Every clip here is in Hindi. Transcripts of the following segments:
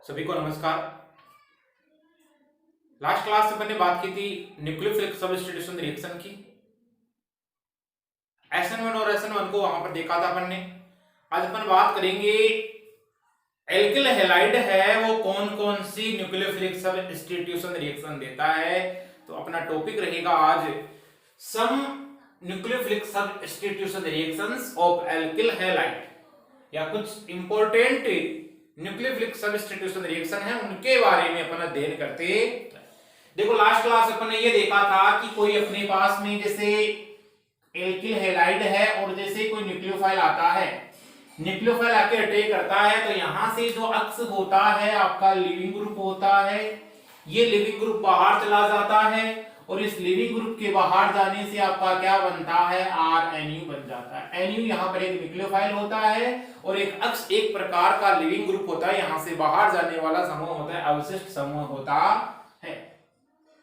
सभी को नमस्कार। लास्ट क्लास में मैंने बात की थी न्यूक्लियोफिलिक सब्स्टिट्यूशन रिएक्शन की। SN1 और SN1 को वहां पर देखा था अपन ने। आज अपन बात करेंगे एल्किल हैलाइड है वो कौन कौन सी न्यूक्लियोफिलिक सब्स्टिट्यूशन रिएक्शन देता है। तो अपना टॉपिक रहेगा आज some nucleophilic substitution reactions of alkyl halide, या कुछ इंपॉर्टेंट न्यूक्लियोफिलिक सब्स्टिट्यूशन रिएक्शन है उनके बारे में अपन अध्ययन करते। देखो लास्ट क्लास अपन ने ये देखा था कि कोई अपने पास में जैसे एल्किल हैलाइड है और जैसे कोई न्यूक्लियोफाइल आता है, न्यूक्लियोफाइल आके अटैक करता है तो यहां से जो अक्ष होता है आपका लिविंग ग्रुप होता है, ये लिविंग ग्रुप बाहर चला जाता है और इस लिविंग ग्रुप के बाहर जाने से आपका क्या बनता है, RNU बन जाता है। NU यहाँ पर एक न्यूक्लियोफाइल होता है और एक अक्ष एक प्रकार का लिविंग ग्रुप होता है, यहाँ से बाहर जाने वाला समूह होता है, अवशिष्ट समूह होता है।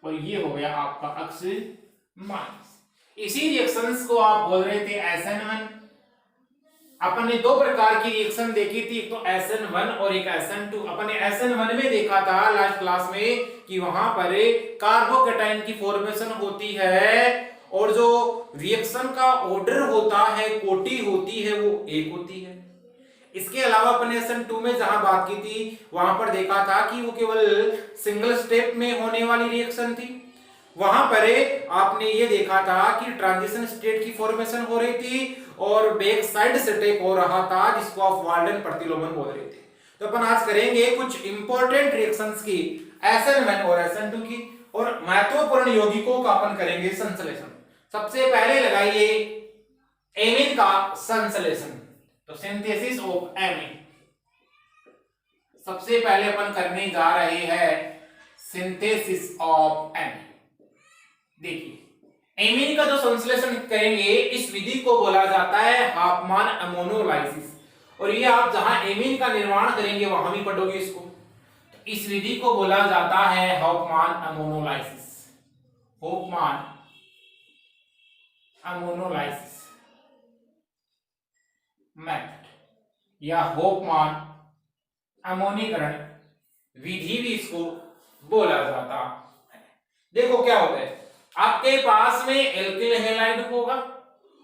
और ये हो गया आपका अक्ष माइनस। इसी रिएक्शंस को आप बोल रहे थे SN1। अपन ने दो प्रकार की रिएक्शन देखी थी, एक तो SN1 और एक SN2। अपन ने SN1 में देखा था लास्ट क्लास में कि वहां पर कार्बोकेटाइन की फॉर्मेशन होती है और जो रिएक्शन का ऑर्डर होता है, कोटि होती है, वो एक होती है। इसके अलावा अपन ने SN2 में जहां बात की थी वहां पर देखा था कि वो केवल सिंगल स्टेप में होने वाली रिएक्शन थी। वहां पर आपने ये देखा था कि ट्रांजिशन स्टेट की फॉर्मेशन हो रही थी और बैक साइड स्टेप हो रहा था जिसको आप वाल्डन प्रतिलोमन बोल रहे थे। तो अपन आज करेंगे कुछ इंपॉर्टेंट रिएक्शंस की SN1 और SN2 की, और महत्वपूर्ण यौगिकों का अपन करेंगे संश्लेषण। सबसे पहले लगाइए एमीन का संश्लेषण, तो सिंथेसिस ऑफ एमीन। सबसे पहले अपन करने जा रहे हैं सिंथेसिस ऑफ एमीन। देखिए एमीन का जो संश्लेषण करेंगे इस विधि को बोला जाता है हाफमान अमोनोलाइसिस, और ये आप जहां एमीन का निर्माण करेंगे वहां भी पढ़ोगे इसको। तो इस विधि को बोला जाता है हाफमान अमोनोलाइसिस, हाफमान अमोनोलाइसिस मेथड या हाफमान अमोनीकरण विधि भी इसको बोला जाता है। देखो क्या होता है, आपके पास में एल्किल हैलाइड होगा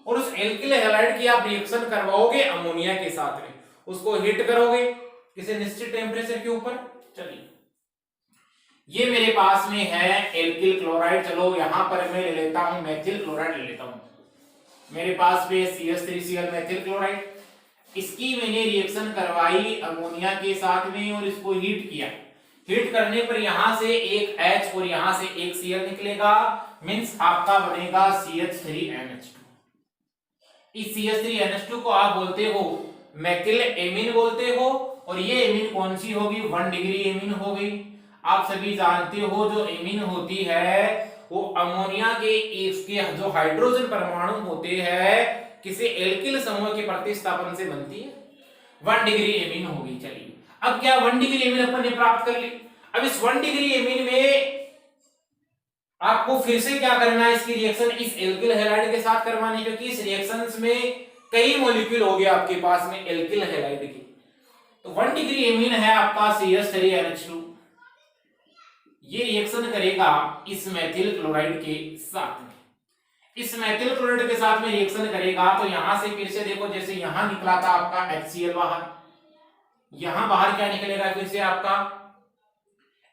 और उस एल्किल हैलाइड की आप रिएक्शन करवाओगे अमोनिया के साथ में, उसको हीट करोगे किसी निश्चित टेम्परेचर के ऊपर। चलिए ये मेरे पास में है एल्किल क्लोराइड, चलो यहां पर मैं ले लेता हूं मेथिल क्लोराइड ले लेता हूं। मेरे पास में CH3Cl मेथिल क्लोराइड, इसकी मैंने रिएक्शन करवाई अमोनिया के साथ में और इसको हीट किया। हीट करने पर यहां से एक H और यहां से एक Cl निकलेगा, मींस आपका बनेगा CH3NH2। इस CH3NH2 को आप बोलते हो मेथिल एमीन बोलते हो, और ये एमीन कौन सी होगी, 1 डिग्री एमीन हो गई। आप सभी जानते हो जो एमीन होती है वो अमोनिया के इसके जो हाइड्रोजन परमाणु होते हैं किसी एल्किल समूह के प्रतिस्थापन से बनती है, 1 डिग्री एमीन होगी। चलिए अब क्या 1 डिग्री एमीन अपन ने प्राप्त कर ली। अब इस 1 डिग्री एमीन में आपको फिर से क्या करना है, इसकी रिएक्शन इस एल्किल हैलाइड के साथ करवानी, क्योंकि इस रिएक्शंस में कई मॉलिक्यूल हो गए आपके पास में एल्किल हैलाइड के। तो 1 डिग्री एमीन है आपका CH3NH2, ये रिएक्शन करेगा इस मेथिल क्लोराइड के साथ में। इस मेथिल क्लोराइड के साथ में रिएक्शन करेगा तो यहां से फिर से देखो, जैसे यहां निकला था आपका HCl बाहर, यहां बाहर क्या निकलेगा, फिर से आपका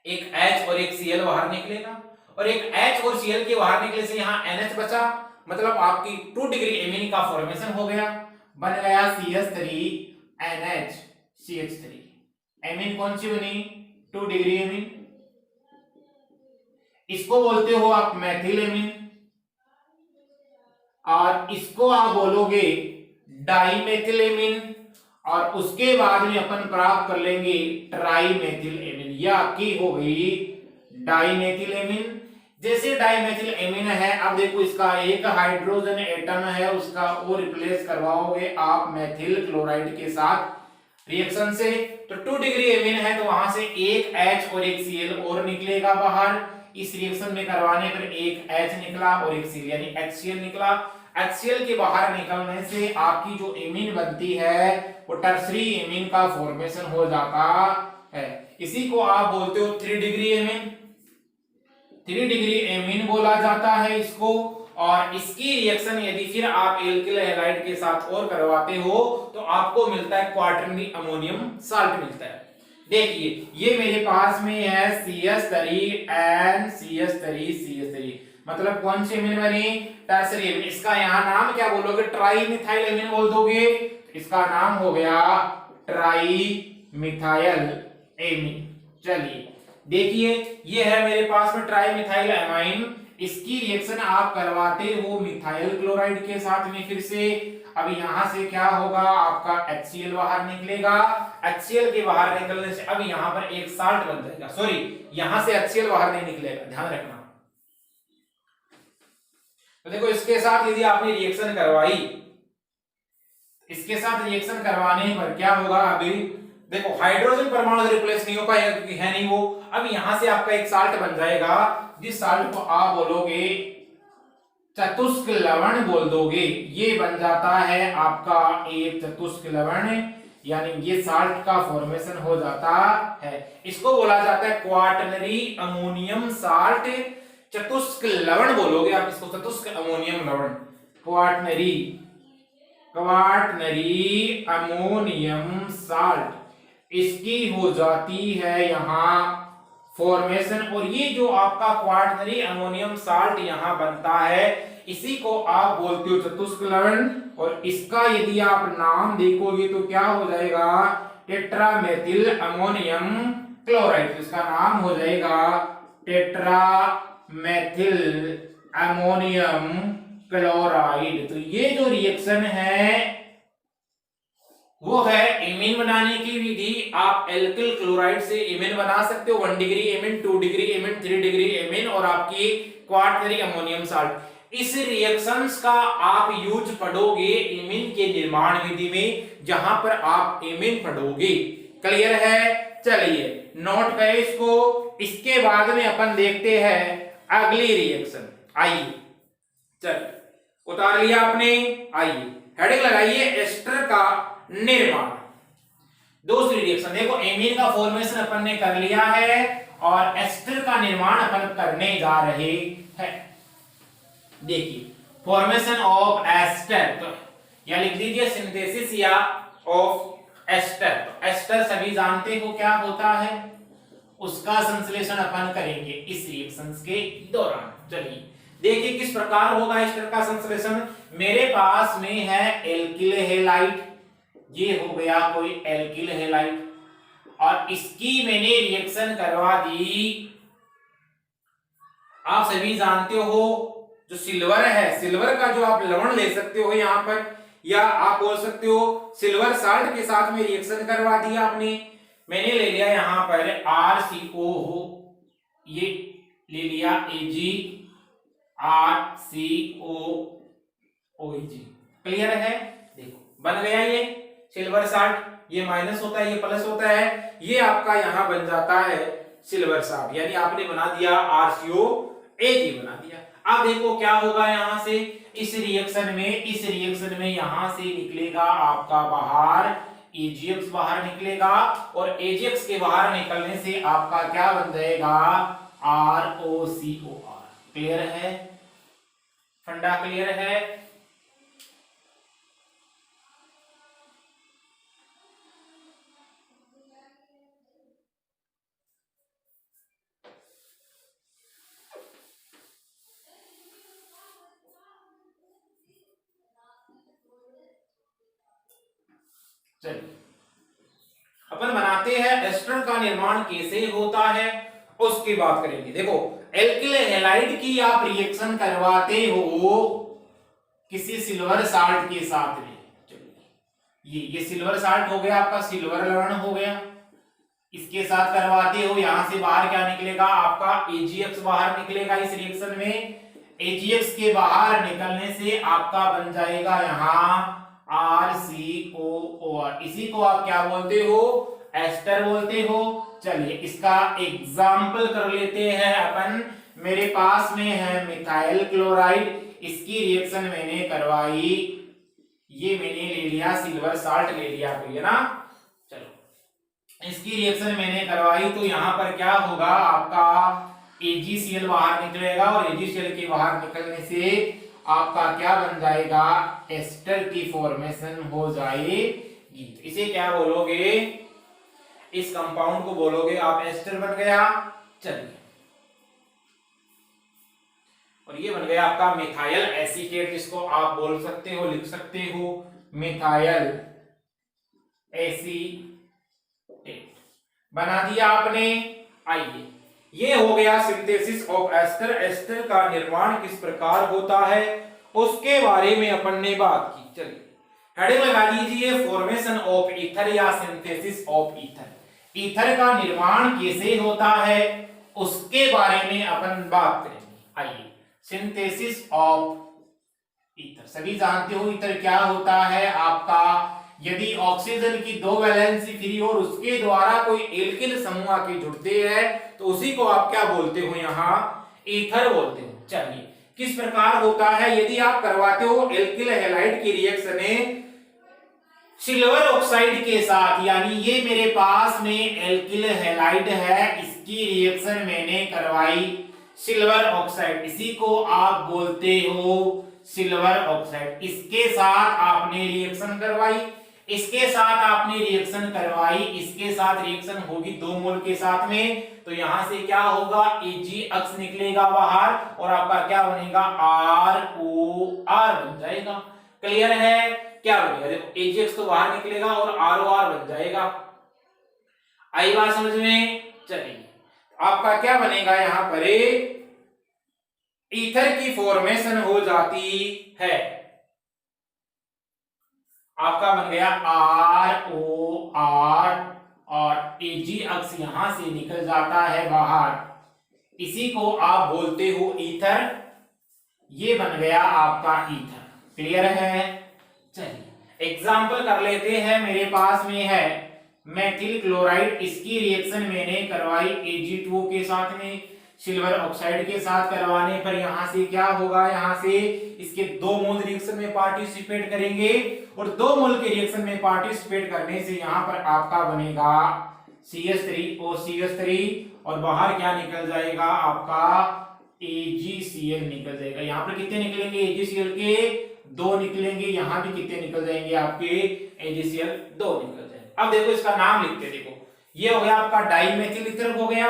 एक H और एक Cl बाहर निकलेगा, और एक H और Cl के बाहर निकले से यहाँ NH बचा, मतलब आपकी 2 डिग्री एमीन का फॉर्मेशन हो गया, बन गया CH3NH CH3। एमीन कौन सी बनी, 2 डिग्री एमीन। इसको बोलते हो आप मेथिल एमीन, और इसको आप बोलोगे डाइमेथिल एमीन, और उसके बाद में अपन प्राप्त कर लेंगे ट्राइमेथिल एमीन। यह आपकी हो गई डाइमेथिल एमीन। जैसे डाइमेथिल एमीन है, अब देखो इसका एक हाइड्रोजन एटम है उसका वो रिप्लेस करवाओगे आप मेथिल क्लोराइड के साथ रिएक्शन से, तो 2 डिग्री एमीन है तो वहां से एक H और एक Cl और निकलेगा बाहर। इस रिएक्शन में करवाने पर एक H निकला और एक Cl यानी HCl निकला। HCl के बाहर निकलने से आपकी जो एमीन बनती है वो टर्सरी एमीन का फॉर्मेशन हो जाता है। इसी को आप बोलते हो 3 डिग्री एमीन, 3 डिग्री एमीन बोला जाता है इसको। और इसकी रिएक्शन यदि फिर आप एल्किल हैलाइड के साथ और करवाते हो तो आपको मिलता है क्वाटरनरी अमोनियम साल्ट मिलता है। देखिए ये मेरे पास में है CH3 and CH3 मतलब कौन सी एमीन बनी, टर्सरी एमीन। इसका यहाँ नाम क्या बोलोगे, ट्राई मिथाइल एमीन बोल दोगे, इसका नाम हो गया ट्राई मिथाइल एमीन। चलिए देखिए ये है मेरे पास में ट्राई मिथाइल एमाइन, इसकी रिएक्शन आप करवाते हो मिथाइल क्लोराइड के साथ में फिर से। अब यहां से क्या होगा, आपका HCl बाहर निकलेगा, HCl के बाहर निकलने से अब यहां पर एक साल्ट बन जाएगा, सॉरी यहां से HCl बाहर नहीं निकलेगा, ध्यान रखना। तो देखो इसके साथ यदि आपने रिएक्शन करवाई, इसके साथ रिएक्शन करवाने पर क्या होगा, अभी देखो हाइड्रोजन परमाणु रिप्लेस नहीं हो पाएगा क्योंकि है नहीं वो। अब यहां से आपका एक साल्ट बन जाएगा जिस साल्ट को आप बोलोगे चतुष्क लवण बोल दोगे, ये बन जाता है आपका एक चतुष्क लवण, यानी ये साल्ट का फॉर्मेशन हो जाता है। इसको बोला जाता है क्वाटरनरी अमोनियम साल्ट, चतुष्क लवण बोलोगे आप इसको, चतुष्क अमोनियम लवण, क्वाटरनरी अमोनियम साल्ट, इसकी हो जाती है यहां फॉर्मेशन। और ये जो आपका क्वाटरनरी अमोनियम साल्ट यहां बनता है इसी को आप बोलते हो चतुष्क लवण। और इसका यदि आप नाम देखोगे तो क्या हो जाएगा, टेट्रामेथिल अमोनियम क्लोराइड, इसका नाम हो जाएगा टेट्रामेथिल अमोनियम क्लोराइड। तो ये जो रिएक्शन है वो है एमीन बनाने की विधि। आप एल्किल क्लोराइड से एमीन बना सकते हो, 1 degree amine, 2 degree amine, 3 degree amine और आपकी क्वाटरनरी अमोनियम साल्ट। इस रिएक्शंस का आप यूज पढ़ोगे एमीन के निर्माण विधि में, जहां पर आप एमीन पढ़ोगे। क्लियर है, चलिए नोट करें इसको। इसके बाद में अपन देखते हैं अगली रिएक्शन। आइए चलिए उतार लिया आपने, आइए हेडिंग लगाइए एस्टर का निर्माण। दूसरी रिएक्शन देखो, एमीन का फॉर्मेशन अपन ने कर लिया है और एस्टर का निर्माण अपन करने जा रहे हैं। देखिए फॉर्मेशन ऑफ एस्टर, या लिख दीजिए सिंथेसिस या ऑफ एस्टर। एस्टर सभी जानते हो क्या होता है, उसका संश्लेषण अपन करेंगे इस रिएक्शंस के दौरान। चलिए देखिए किस प्रकार होगा एस्टर का संश्लेषण। मेरे पास में है एल्किल हैलाइड, ये हो गया कोई एल्किल हैलाइड, और इसकी मैंने रिएक्शन करवा दी। आप सभी जानते हो जो सिल्वर है, सिल्वर का जो आप लवण ले सकते हो यहां पर, या आप बोल सकते हो सिल्वर साल्ट के साथ में रिएक्शन करवा दिया आपने। मैंने ले लिया यहां पर RCO, ये ले लिया AgRCOOG। क्लियर है, देखो बन गया ये सिल्वर साल्ट, ये माइनस होता है ये प्लस होता है, ये आपका यहां बन जाता है सिल्वर साल्ट, यानी आपने बना दिया RCOAG बना दिया। अब देखो क्या होगा यहां से, इस रिएक्शन में यहां से निकलेगा आपका बाहर AgX बाहर निकलेगा, और AgX के बाहर निकलने से आपका क्या बन जाएगा ROCOR। क्लियर है, फंडा क्लियर है। चलिए अपन बनाते हैं एस्टर का निर्माण कैसे होता है उसकी बात करेंगे। देखो एल्किल हैलाइड की आप रिएक्शन करवाते हो किसी सिल्वर साल्ट के साथ में। चलिए ये सिल्वर साल्ट हो गया आपका, सिल्वर लवण हो गया, इसके साथ करवाते हो, यहां से बाहर क्या निकलेगा आपका AgX बाहर निकलेगा इस रिएक्शन में। AgX के बाहर निकलने से आपका बन जाएगा यहां RCOOR, इसी को आप क्या बोलते हो एस्टर बोलते हो। चलिए इसका एग्जाम्पल कर लेते हैं अपन। मेरे पास में है मिथाइल क्लोराइड, इसकी रिएक्शन मैंने करवाई, ये मैंने ले लिया सिल्वर साल्ट ले लिया कोई है ना। चलो इसकी रिएक्शन मैंने करवाई तो यहाँ पर क्या होगा, आपका AgCl बाहर निकलेगा और AgCl के बाहर निकलने से आपका क्या बन जाएगा, एस्टर की फॉर्मेशन हो जाएगी। तो इसे क्या बोलोगे, इस कंपाउंड को बोलोगे आप एस्टर बन गया। चलिए, और ये बन गया आपका मिथाइल एसीटेट, जिसको आप बोल सकते हो, लिख सकते हो मिथाइल एसीटेट बना दिया आपने। आइए, ये हो गया सिंथेसिस ऑफ एस्टर। एस्टर का निर्माण किस प्रकार होता है उसके बारे में अपन ने बात की। चलिए हेडिंग लगा दीजिए, फॉर्मेशन ऑफ ईथर या सिंथेसिस ऑफ ईथर। ईथर का निर्माण कैसे होता है उसके बारे में अपन बात करेंगे। आइए, सिंथेसिस ऑफ ईथर, सभी जानते हो ईथर क्या होता है आपका, यदि ऑक्सीजन की दो वैलेंसी फ्री और उसके द्वारा कोई एल्किल समूह आके जुड़ते हैं तो उसी को आप क्या बोलते हो, यहाँ ईथर बोलते हो। चलिए, किस प्रकार होता है, यदि आप करवाते हो एल्किल हैलाइड की रिएक्शन सिल्वर ऑक्साइड के साथ, यानी ये मेरे पास में एल्किल हैलाइड है, इसकी रिएक्शन मैंने करवाई सिल्वर ऑक्साइड, इसी को आप बोलते हो सिल्वर ऑक्साइड। इसके साथ आपने रिएक्शन करवाई, इसके साथ आपने रिएक्शन करवाई, इसके साथ रिएक्शन होगी 2 मोल के साथ में, तो यहां से क्या होगा, Ag अक्स निकलेगा बाहर और आपका क्या बनेगा, ROR बन जाएगा। क्लियर है, क्या बनेगा, देखो Ag अक्स तो बाहर निकलेगा और ROR बन जाएगा। आई बात समझ में। चलिए, आपका क्या बनेगा, यहां पर ईथर की फॉर्मेशन हो जाती है, आपका बन गया ROR और Ag अक्स यहां से निकल जाता है बाहर, इसी को आप बोलते हो ईथर। ये बन गया आपका ईथर। क्लियर है। चलिए एग्जांपल कर लेते हैं, मेरे पास में है मेथिल क्लोराइड, इसकी रिएक्शन मैंने करवाई Ag2 के साथ में, सिल्वर ऑक्साइड के साथ करवाने पर यहां से क्या होगा, यहां से इसके 2 मोल रिएक्शन में पार्टिसिपेट करेंगे और 2 मोल के रिएक्शन में पार्टिसिपेट करने से यहां पर आपका बनेगा CH3OCH3 और बाहर क्या निकल जाएगा, आपका AgCl निकल जाएगा। यहां पर कितने निकलेंगे, AgCl के 2 निकलेंगे, यहां भी कितने निकल जाएंगे आपके, AgCl 2 निकल जाएंगे। अब देखो इसका नाम लिखते, देखो ये हो गया आपका डाईमेथिल ईथर हो गया,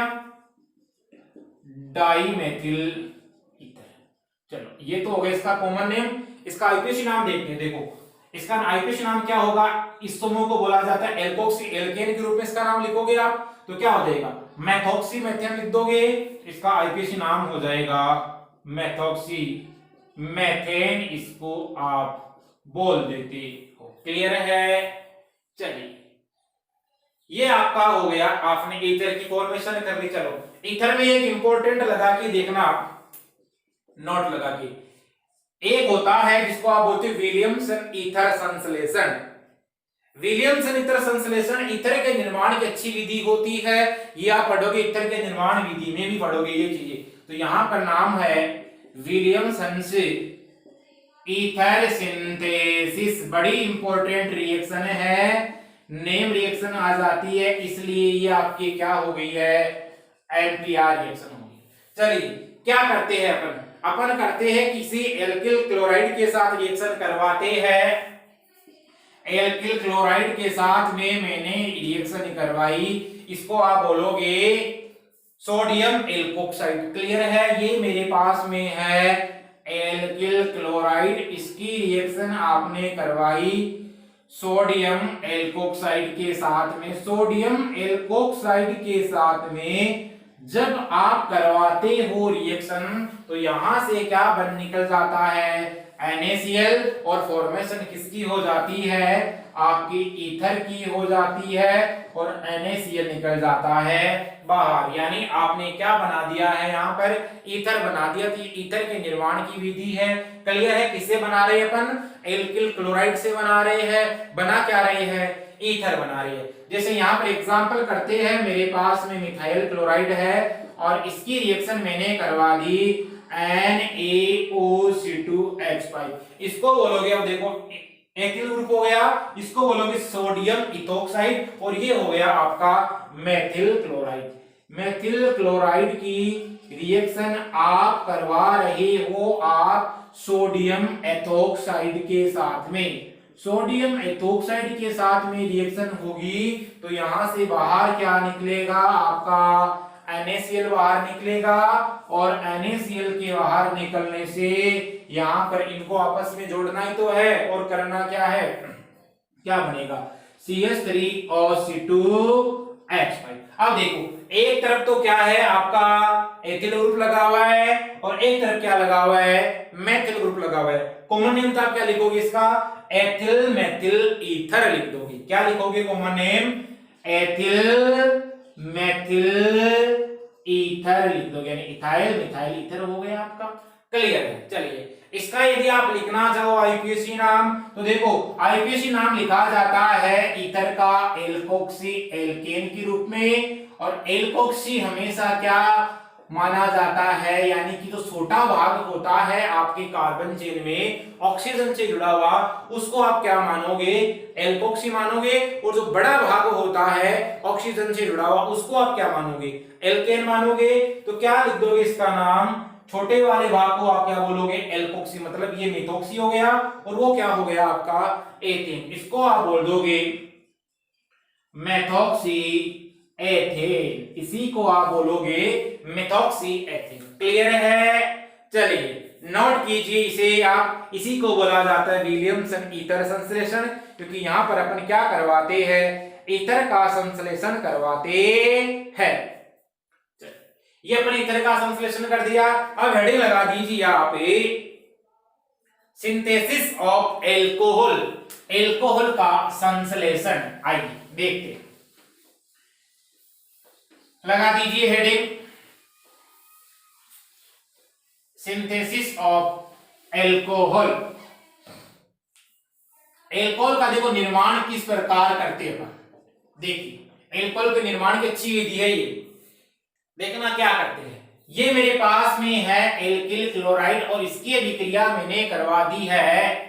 डाईमेथिल ईथर। चलो ये तो हो गया इसका कॉमन नेम। इसका आईपीसी नाम देखते हैं, देखो इसका आईपीसी नाम क्या होगा, इस समूह को बोला जाता है एल्कोक्सी एल्केन के रूप में इसका नाम लिखोगे आप तो क्या हो जाएगा, मेथॉक्सी मेथेन लिख दोगे, इसका आईपीसी नाम हो जाएगा मेथॉक्सी मेथेन, इसको आप बोल देते हो। क्लियर है। चलिए ये आपका हो गया, आपने ईथर की फॉर्मेशन कर ली। चलो ईथर में एक इंपॉर्टेंट लगा के देखना, नोट लगा के, एक होता है जिसको आप बोलते हो विलियमसन ईथर संश्लेषण। विलियमसन ईथर संश्लेषण ईथर के निर्माण की अच्छी विधि होती है, ये आप पढ़ोगे ईथर के निर्माण विधि में भी पढ़ोगे ये चीजें। तो यहां पर नाम है विलियमसन ईथर सिंथेसिस, बड़ी इंपॉर्टेंट रिएक्शन है, नेम रिएक्शन आ जाती है, इसलिए ये आपकी क्या हो गई है, एनपीआर रिएक्शन हो गई। चलिए क्या करते हैं अपन करते हैं किसी एल्किल क्लोराइड के साथ रिएक्शन करवाते हैं, एल्किल क्लोराइड के साथ में मैंने रिएक्शन करवाई, इसको आप बोलोगे सोडियम एल्कोक्साइड। क्लियर है, ये मेरे पास में है एल्किल क्लोराइड, इसकी रिएक्शन आपने करवाई सोडियम एल्कोक्साइड के साथ में। सोडियम एल्कोक्साइड के साथ में जब आप करवाते हो रिएक्शन तो यहां से क्या बन निकल जाता है, NaCl, और फॉर्मेशन किसकी हो जाती है, आपकी ईथर की हो जाती है और NaCl निकल जाता है बाहर, यानी आपने क्या बना दिया है, यहाँ पर ईथर बना दिया। तो ईथर के निर्माण की विधि है। क्लियर है, किससे बना रहे हैं अपन, एल्किल क्लोराइड से बना रहे हैं, बना क्या रहे हैं, ईथर बना रहे हैं। जैसे यहाँ पर एग्जांपल करते हैं, मेरे पास में मिथाइल क्लोराइड है और इसकी रिएक्शन मैंने करवा दी NaOC2H5, इसको बोलोगे, अब देखो एथिल ग्रुप हो गया, इसको बोलोगे सोडियम इथोक्साइड, और ये हो गया आपका मेथिल क्लोराइड। मेथिल क्लोराइड की रिएक्शन आप करवा रहे हो आप सोडियम एथोक्साइड के साथ में। सोडियम एथोक्साइड के साथ में रिएक्शन होगी तो यहां से बाहर क्या निकलेगा आपका NaCl बाहर निकलेगा, और NaCl के बाहर निकलने से यहां पर इनको आपस में जोड़ना ही तो है, और करना क्या है, क्या बनेगा CH3OC2H5। अब देखो एक तरफ तो क्या है आपका एथिल ग्रुप लगा हुआ है, और एक तरफ क्या लगा हुआ है, मेथिल ग्रुप लगा हुआ है। कॉमन नेम तो आप क्या लिखोगे इसका, एथिल मेथिल ईथर लिख दोगे। क्या लिखोगे common name, ethyl methyl ether लिख दोगे, यानी इथाइल मिथाइल ईथर हो गया आपका। क्लियर है। चलिए इसका यदि आप लिखना चाहो आईपीएसी नाम, तो देखो आईपीएसी नाम लिखा जाता है ईथर का एल्कोक्सी एल्केन के रूप में, और एल्कोक्सी हमेशा क्या माना जाता है, यानी कि जो छोटा भाग होता है आपके कार्बन चेन में ऑक्सीजन से जुड़ा हुआ, उसको आप क्या मानोगे, एल्कोक्सी मानोगे, और जो बड़ा भाग होता है ऑक्सीजन से जुड़ा हुआ उसको आप क्या मानोगे, एल्केन मानोगे। तो क्या लिख दोगे इसका नाम, छोटे वाले भाग को आप क्या बोलोगे, एल्कोक्सी, मतलब ये मिथोक्सी हो गया, और वो क्या हो गया आपका एथेन, इसको आप बोल दोगे मेथोक्सी एथेन, इसी को आप बोलोगे मेथोक्सी एथेन। क्लियर है। चलिए नोट कीजिए इसे आप, इसी को बोला जाता है विलियमसन ईथर संश्लेषण, क्योंकि यहां पर अपन क्या करवाते हैं, ईथर का संश्लेषण करवाते हैं। ये अपने ईथर का संश्लेषण कर दिया। अब हेडिंग लगा दीजिए यहाँ पे सिंथेसिस ऑफ एल्कोहल, एल्कोहल का संश्लेषण। आइए देखते हैं, लगा दीजिए heading synthesis of alcohol. Alcohol का देखो निर्माण किस प्रकार करते हैं, देखिए एल्कोहल के निर्माण की अच्छी विधि है ये। देखना क्या करते हैं, ये मेरे पास में है एल्किल क्लोराइड, और इसकी अभिक्रिया मैंने करवा दी है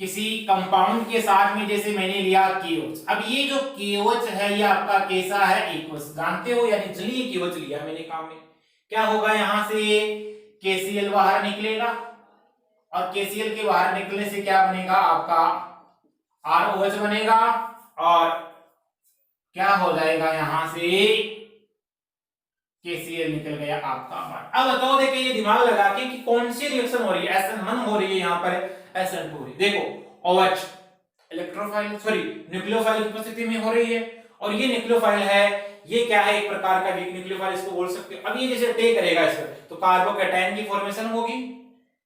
किसी कंपाउंड के साथ में, जैसे मैंने लिया KOH। अब ये जो KOH है ये आपका कैसा है, एक्वस, जानते हो, यानी जलीय KOH लिया मैंने काम में। क्या होगा, यहां से KCl बाहर निकलेगा, और KCl के बाहर निकलने से क्या बनेगा आपका ROH बनेगा, और क्या हो जाएगा यहां से KCl निकल गया आपका बाहर। अब बताओ देखिए ये दिमाग लगा के कि कौन सी रिएक्शन हो रही है, SN1 हो रही है, यहाँ पर SN2 हो रही है। देखो OH इलेक्ट्रोफाइल सॉरी न्यूक्लियोफाइल की उपस्थिति में हो रही है, और ये न्यूक्लियोफाइल है, ये क्या है, एक प्रकार का वीक न्यूक्लियोफाइल इसको बोल सकते हो। अब ये जैसे अटैक करेगा इस पर, तो कार्बोकैटायन की फॉर्मेशन होगी।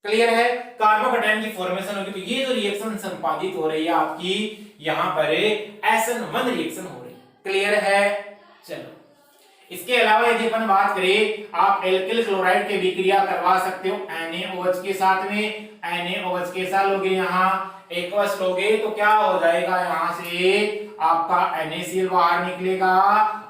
क्लियर है, कार्बोकैटायन की फॉर्मेशन होगी, तो ये जो रिएक्शन संपादित हो रही है आपकी, यहाँ पर SN1 रिएक्शन हो रही है। क्लियर है। चलो इसके अलावा यदि अपन बात करें, आप एल्किल क्लोराइड के विक्रिया करवा सकते हो NaOH के साथ में, NaOH के साथ लोगे यहाँ एक्वस लोगे, तो क्या हो जाएगा, यहाँ से आपका NaCl बाहर निकलेगा,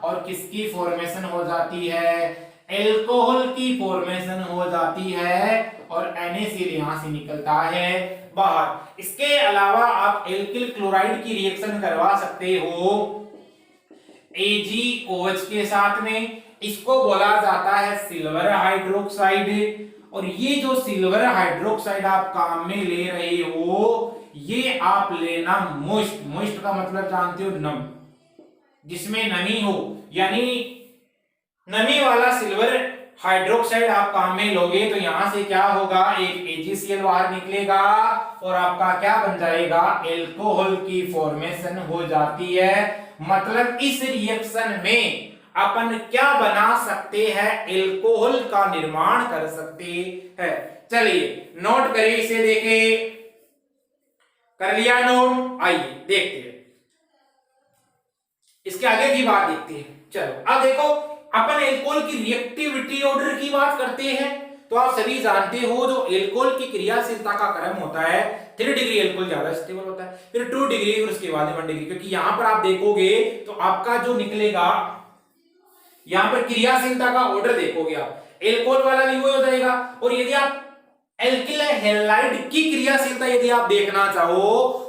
और किसकी फॉर्मेशन हो जाती है, एल्कोहल की फॉर्मेशन हो जाती है, और NaCl यहाँ से निकलता है बाहर। इसके अलावा आप एल्किल क्लोराइड की रिएक्शन करवा सकते हो AgOH के साथ में, इसको बोला जाता है सिल्वर हाइड्रोक्साइड, और ये जो सिल्वर हाइड्रोक्साइड आप काम में ले रहे हो, ये आप लेना मोस्ट, मोस्ट का मतलब जानते हो नम, जिसमें नमी हो, यानी नमी वाला सिल्वर हाइड्रोक्साइड आप काम में लोगे, तो यहां से क्या होगा, एक AgCl बाहर निकलेगा, और आपका क्या बन जाएगा, एल्कोहल की फॉर्मेशन हो जाती है। मतलब इस रिएक्शन में अपन क्या बना सकते हैं, एल्कोहल का निर्माण कर सकते हैं। चलिए नोट करिए इसे, देखें, कर लिया नोट। आइए देखते हैं इसके आगे की बात देखते हैं। चलो अब देखो, अपन एल्कोहल की रिएक्टिविटी ऑर्डर की बात करते हैं, तो आप सभी जानते हो जो एल्कोहल की क्रियाशीलता का क्रम होता है, 3 डिग्री एल्कोहल ज्यादा स्टेबल होता है, फिर 2 डिग्री, और उसके बाद 1 डिग्री। क्योंकि यहां पर आप देखोगे तो आपका जो निकलेगा, यहां पर क्रियाशीलता का ऑर्डर देखोगे आप, एल्कोहल वाला भी वही हो जाएगा, और यदि आप एल्किल हैलाइड की क्रियाशीलता यदि आप देखना चाहो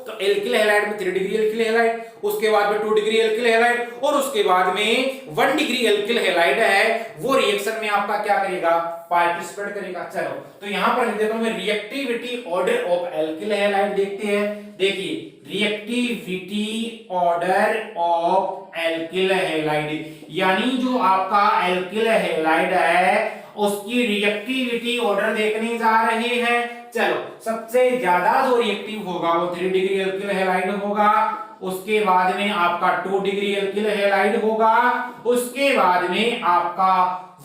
तो एल्किल हैलाइड में 3 डिग्री एल्किल हैलाइड, उसके बाद में 2 डिग्री एल्किल हैलाइड और उसके बाद में 1 डिग्री एल्किल हैलाइड है, वो रिएक्शन में आपका क्या करेगा, पार्टिसिपेट करेगा। चलो तो यहां पर देखो मैं reactivity order of alkyl halide देखते हैं। देखिए reactivity order of alkyl halide, यानी जो आपका एल्किल हैलाइड है उसकी रिएक्टिविटी ऑर्डर देखने जा रहे हैं। चलो सबसे ज्यादा जो रिएक्टिव होगा वो 3 डिग्री एल्किल हैलाइड होगा, उसके बाद में आपका 2 डिग्री एल्किल हैलाइड होगा, उसके बाद में आपका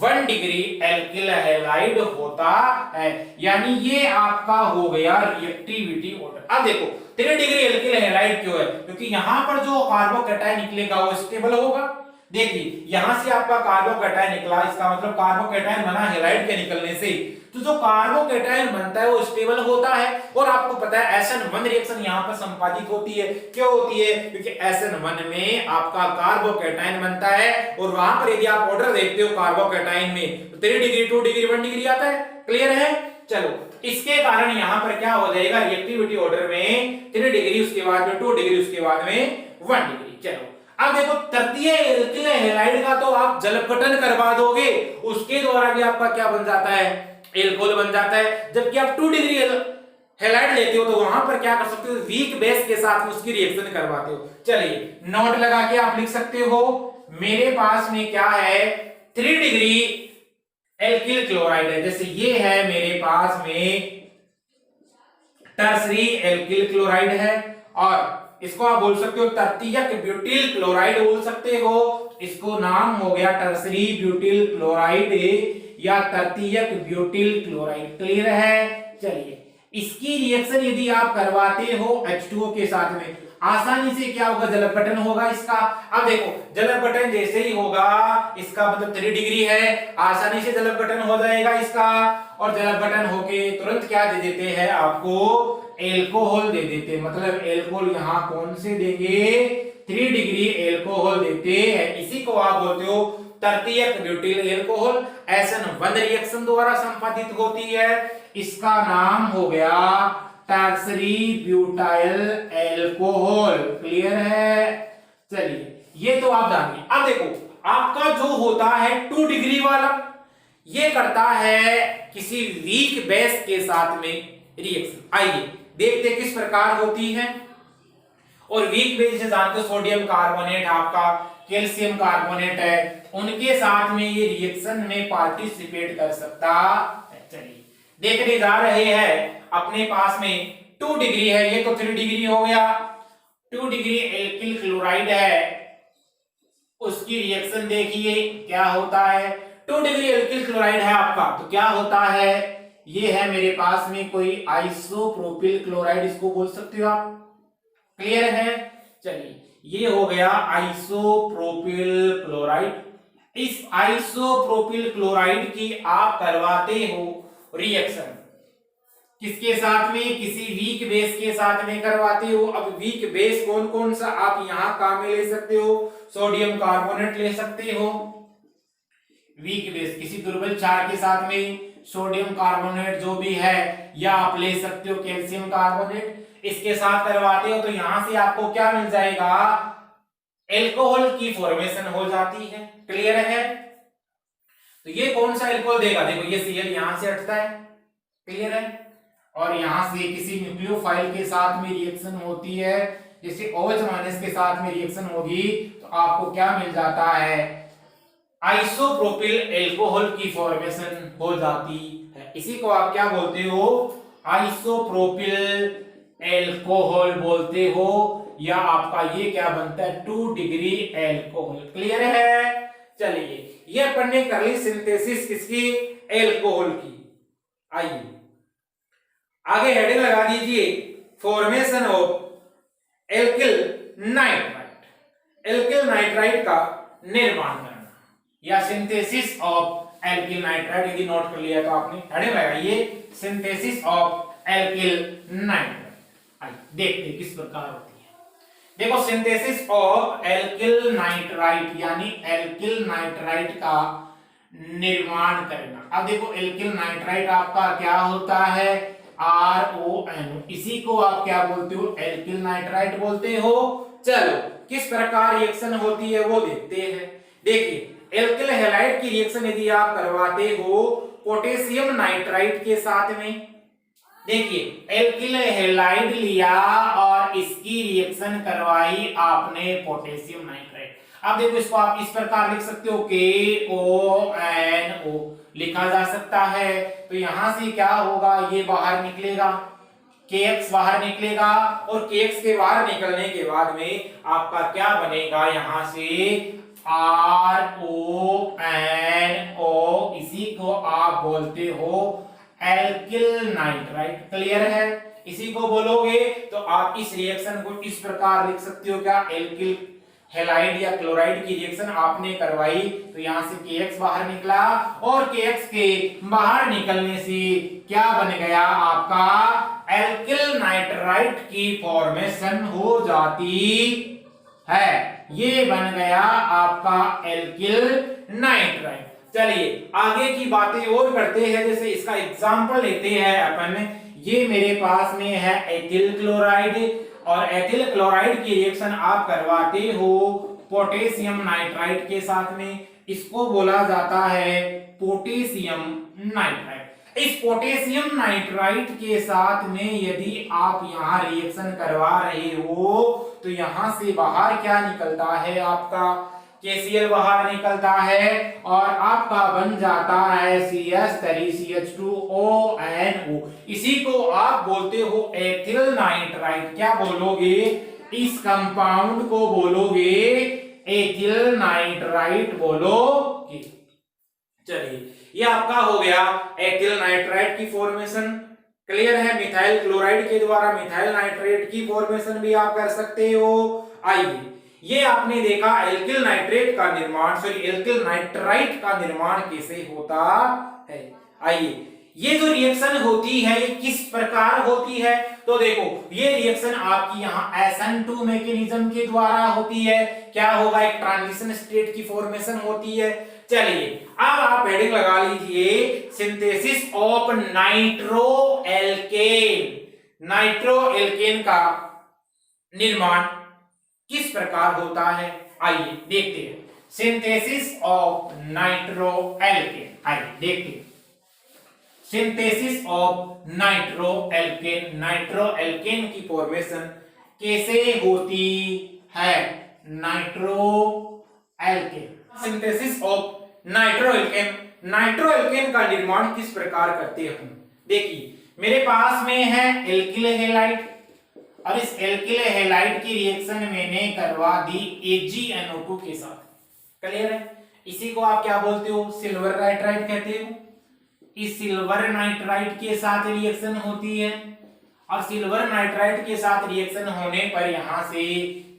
1 डिग्री एल्किल हैलाइड होता है। यानी ये आपका हो गया रिएक्टिविटी ऑर्डर। अब देखो 3 डिग्री एल्किल हैलाइड क्यों है, क्योंकि यहां पर जो कार्बोकैटायन निकलेगा वो स्टेबल होगा। देखिए यहां से आपका कार्बोकैटायन निकला, इसका मतलब कार्बोकैटायन बना हैलाइड के निकलने से, तो जो कार्बोकैटायन बनता है वो स्टेबल होता है। और आपको पता है SN1 रिएक्शन यहां पर संपादित होती है। क्यों होती है, क्योंकि SN1 में आपका कार्बोकैटायन बनता है और वहां पर यदि आप ऑर्डर देखते हो कार्बोकैटायन में तो 3 डिग्री 2 डिग्री 1 डिग्री आता है। क्लियर है। चलो इसके कारण यहां पर क्या हो जाएगा, रिएक्टिविटी ऑर्डर में 3 डिग्री, उसके बाद में 2 डिग्री, उसके बाद में 1 डिग्री। चलो अब देखो तृतीय एल्किल हैलाइड का तो आप जलपटन करवा दोगे, उसके द्वारा भी आपका क्या बन जाता है, एल्कोहल बन जाता है। जबकि आप 2 डिग्री हैलाइड लेते हो तो वहां पर क्या कर सकते हो, वीक बेस के साथ में उसकी रिएक्शन करवाते हो। चलिए नोट लगा के आप लिख सकते हो, मेरे पास में क्या है 3 डिग्री एल्किल क्लोराइड है, जैसे ये है मेरे पास में टर्सरी एल्किल क्लोराइड है, और इसको आप बोल सकते हो तृतीयक ब्यूटिल क्लोराइड बोल सकते हो। इसको नाम हो गया टर्सरी ब्यूटिल क्लोराइड या तृतीयक ब्यूटिल क्लोराइड। क्लियर है। चलिए इसकी रिएक्शन यदि आप करवाते हो H2O के साथ में, आसानी से क्या होगा, जलपटन होगा इसका। अब देखो जलपटन जैसे ही होगा, इसका मतलब 3 डिग्री है, आसानी से जलपटन हो जाएगा इसका, और जलपटन होके तुरंत क्या दे देते हैं आपको, एल्कोहल दे देते। मतलब एल्कोहल यहां कौन से देंगे, 3 डिग्री एल्कोहल देते हैं। इसी को आप बोलते हो तृतीयक ब्यूटिल एल्कोहल। SN1 रिएक्शन द्वारा संपादित होती है, इसका नाम हो गया टर्सरी ब्यूटाइल एल्कोहल। क्लियर है। चलिए ये तो आप जानिए। अब देखो आपका जो होता है 2 डिग्री वाला, ये करता है किसी वीक बेस के साथ में रिएक्शन। आइए देखते किस प्रकार होती है। और वीक बेस से जानते हो सोडियम कार्बोनेट आपका कैल्शियम कार्बोनेट है, उनके साथ में ये रिएक्शन में पार्टिसिपेट कर सकता है। चलिए देखने जा रहे हैं, अपने पास में 2 डिग्री है, ये तो 3 डिग्री हो गया, 2 डिग्री एल्किल क्लोराइड है, उसकी रिएक्शन देखिए क्या होता है। 2 डिग्री एल्किल क्लोराइड है आपका, तो क्या होता है, ये है मेरे पास में कोई आइसोप्रोपिल क्लोराइड, इसको बोल सकते हो आप। क्लियर है। चलिए ये हो गया आइसोप्रोपिल क्लोराइड। इस आइसोप्रोपिल क्लोराइड की आप करवाते हो रिएक्शन, किसके साथ में, किसी वीक बेस के साथ में करवाते हो। अब वीक बेस कौन कौन सा आप यहां काम में ले सकते हो, सोडियम कार्बोनेट ले सकते हो, वीक बेस किसी दुर्बल क्षार के साथ में सोडियम कार्बोनेट जो भी है, या आप ले सकते हो कैल्शियम कार्बोनेट, इसके साथ करवाते हो तो यहां से आपको क्या मिल जाएगा, एल्कोहल की फॉर्मेशन हो जाती है। क्लियर है। तो ये कौन सा एल्कोहल देगा, देखो ये Cl यहां से हटता है। क्लियर है। और यहां से किसी न्यूक्लियोफाइल के साथ में रिएक्शन होती है, जैसे OH- के साथ में रिएक्शन होगी तो आपको क्या मिल जाता है, आइसोप्रोपिल एल्कोहल की फॉर्मेशन हो जाती है। इसी को आप क्या बोलते हो, आइसोप्रोपिल एल्कोहल बोलते हो, या आपका ये क्या बनता है 2 डिग्री एल्कोहल। क्लियर है। चलिए ये अपन ने कर ली सिंथेसिस किसकी, एल्कोहल की। आइए आगे हेडिंग लगा दीजिए, formation of alkyl nitrite. Alkyl nitrite का निर्माण करना या सिंथेसिस ऑफ एल्किल नाइट्राइट, यदि नोट कर लिया तो आपने हेडिंग लगाइए सिंथेसिस ऑफ एल्किल नाइट्राइट। आइए देखते हैं किस प्रकार होती है। देखो सिंथेसिस ऑफ एल्किल नाइट्राइट यानी एल्किल नाइट्राइट का निर्माण करना। अब देखो एल्किल नाइट्राइट आपका क्या होता है, RONO, इसी को आप क्या बोलते हो, एल्किल नाइट्राइट बोलते हो। चलो किस प्रकार रिएक्शन होती है वो देखते हैं। देखिए एल्किल हैलाइड की रिएक्शन यदि आप करवाते हो पोटेशियम नाइट्राइट के साथ में, देखिए एल्किल हैलाइड लिया और इसकी रिएक्शन करवाई आपने पोटेशियम नाइट्राइट। अब देखो इसको आप इस प्रकार लिख सकते हो KONO लिखा जा सकता है। तो यहां से क्या होगा, ये बाहर निकलेगा, KX बाहर निकलेगा और KX के बाहर निकलने के बाद में आपका क्या बनेगा, यहां से RONO, इसी को आप बोलते हो एल्किल नाइट्राइट। क्लियर है, इसी को बोलोगे तो आप इस रिएक्शन को इस प्रकार लिख सकते हो, क्या, एल्किल हैलाइड या क्लोराइड की रिएक्शन आपने करवाई तो यहां से KX बाहर निकला और KX के बाहर निकलने से क्या बन गया, आपका एल्किल नाइट्राइट की फॉर्मेशन हो जाती है। ये बन गया आपका एल्किल नाइट्राइट। चलिए आगे की बातें और करते हैं, जैसे इसका एग्जांपल लेते हैं अपन। ये मेरे पास में है एथिल क्लोराइड और एथिल क्लोराइड की रिएक्शन आप करवाते हो पोटेशियम नाइट्राइट के साथ में, इसको बोला जाता है पोटेशियम नाइट्राइट। इस पोटेशियम नाइट्राइट के साथ में यदि आप यहां रिएक्शन करवा रहे हो तो यहां से बाहर क्या निकलता है, आपका KCl बाहर निकलता है और आपका बन जाता है CH3CH2ONO, इसी को आप बोलते हो एथिल नाइट्राइट। क्या बोलोगे, इस कंपाउंड को बोलोगे एथिल नाइट्राइट बोलोगे। चलिए ये आपका हो गया एथिल नाइट्राइट की फॉर्मेशन। क्लियर है, मिथाइल क्लोराइड के द्वारा मिथाइल नाइट्रेट की फॉर्मेशन भी आप कर सकते हो। आइए ये आपने देखा एल्किल नाइट्रेट का निर्माण, सॉरी एल्किल नाइट्राइट का निर्माण कैसे होता है। आइए ये जो रिएक्शन होती है ये किस प्रकार होती है, तो देखो ये रिएक्शन आपकी यहाँ SN2 मैकेनिज्म के द्वारा होती है। क्या होगा, एक ट्रांजिशन स्टेट की फॉर्मेशन होती है। चलिए अब आप हेडिंग लगा लीजिए, synthesis of nitro alkene. Nitro alkene का निर्माण किस प्रकार होता है, आइए देखते हैं। सिंथेसिस ऑफ नाइट्रो एल्केन, आइए देखते हैं। Synthesis of nitro alkene, nitro alkene की फॉर्मेशन कैसे होती है। Nitro alkene, synthesis of nitro alkene, nitro alkene का निर्माण किस प्रकार करते हैं। देखिए मेरे पास में है एल्किल हैलाइड और इस एल्किल हैलाइड की रिएक्शन मैंने करवा दी AgNO2 के साथ। क्लियर है, इसी को आप क्या बोलते हो, सिल्वर नाइट्राइट कहते हो। इस सिल्वर नाइट्राइट के साथ रिएक्शन होती है और सिल्वर नाइट्राइट के साथ रिएक्शन होने पर यहां से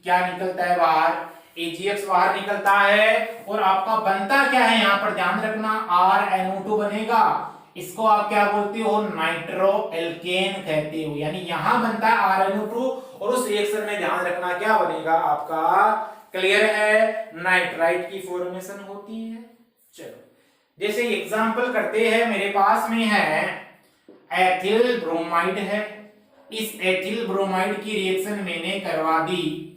क्या निकलता है, बाहर AgX बाहर निकलता है और आपका बनता क्या है, यहां पर ध्यान रखना RNO2 बनेगा। इसको आप क्या बोलते हो, नाइट्रो एल्केन कहते हो। यानी यहां बनता है RNO2 और उस रिएक्शन में ध्यान रखना क्या बनेगा आपका, क्लियर है, नाइट्राइट की फॉर्मेशन होती है। चलो जैसे एग्जांपल करते हैं, मेरे पास में है एथिल ब्रोमाइड है। इस एथिल ब्रोमाइड की रिएक्शन मैंने करवा दी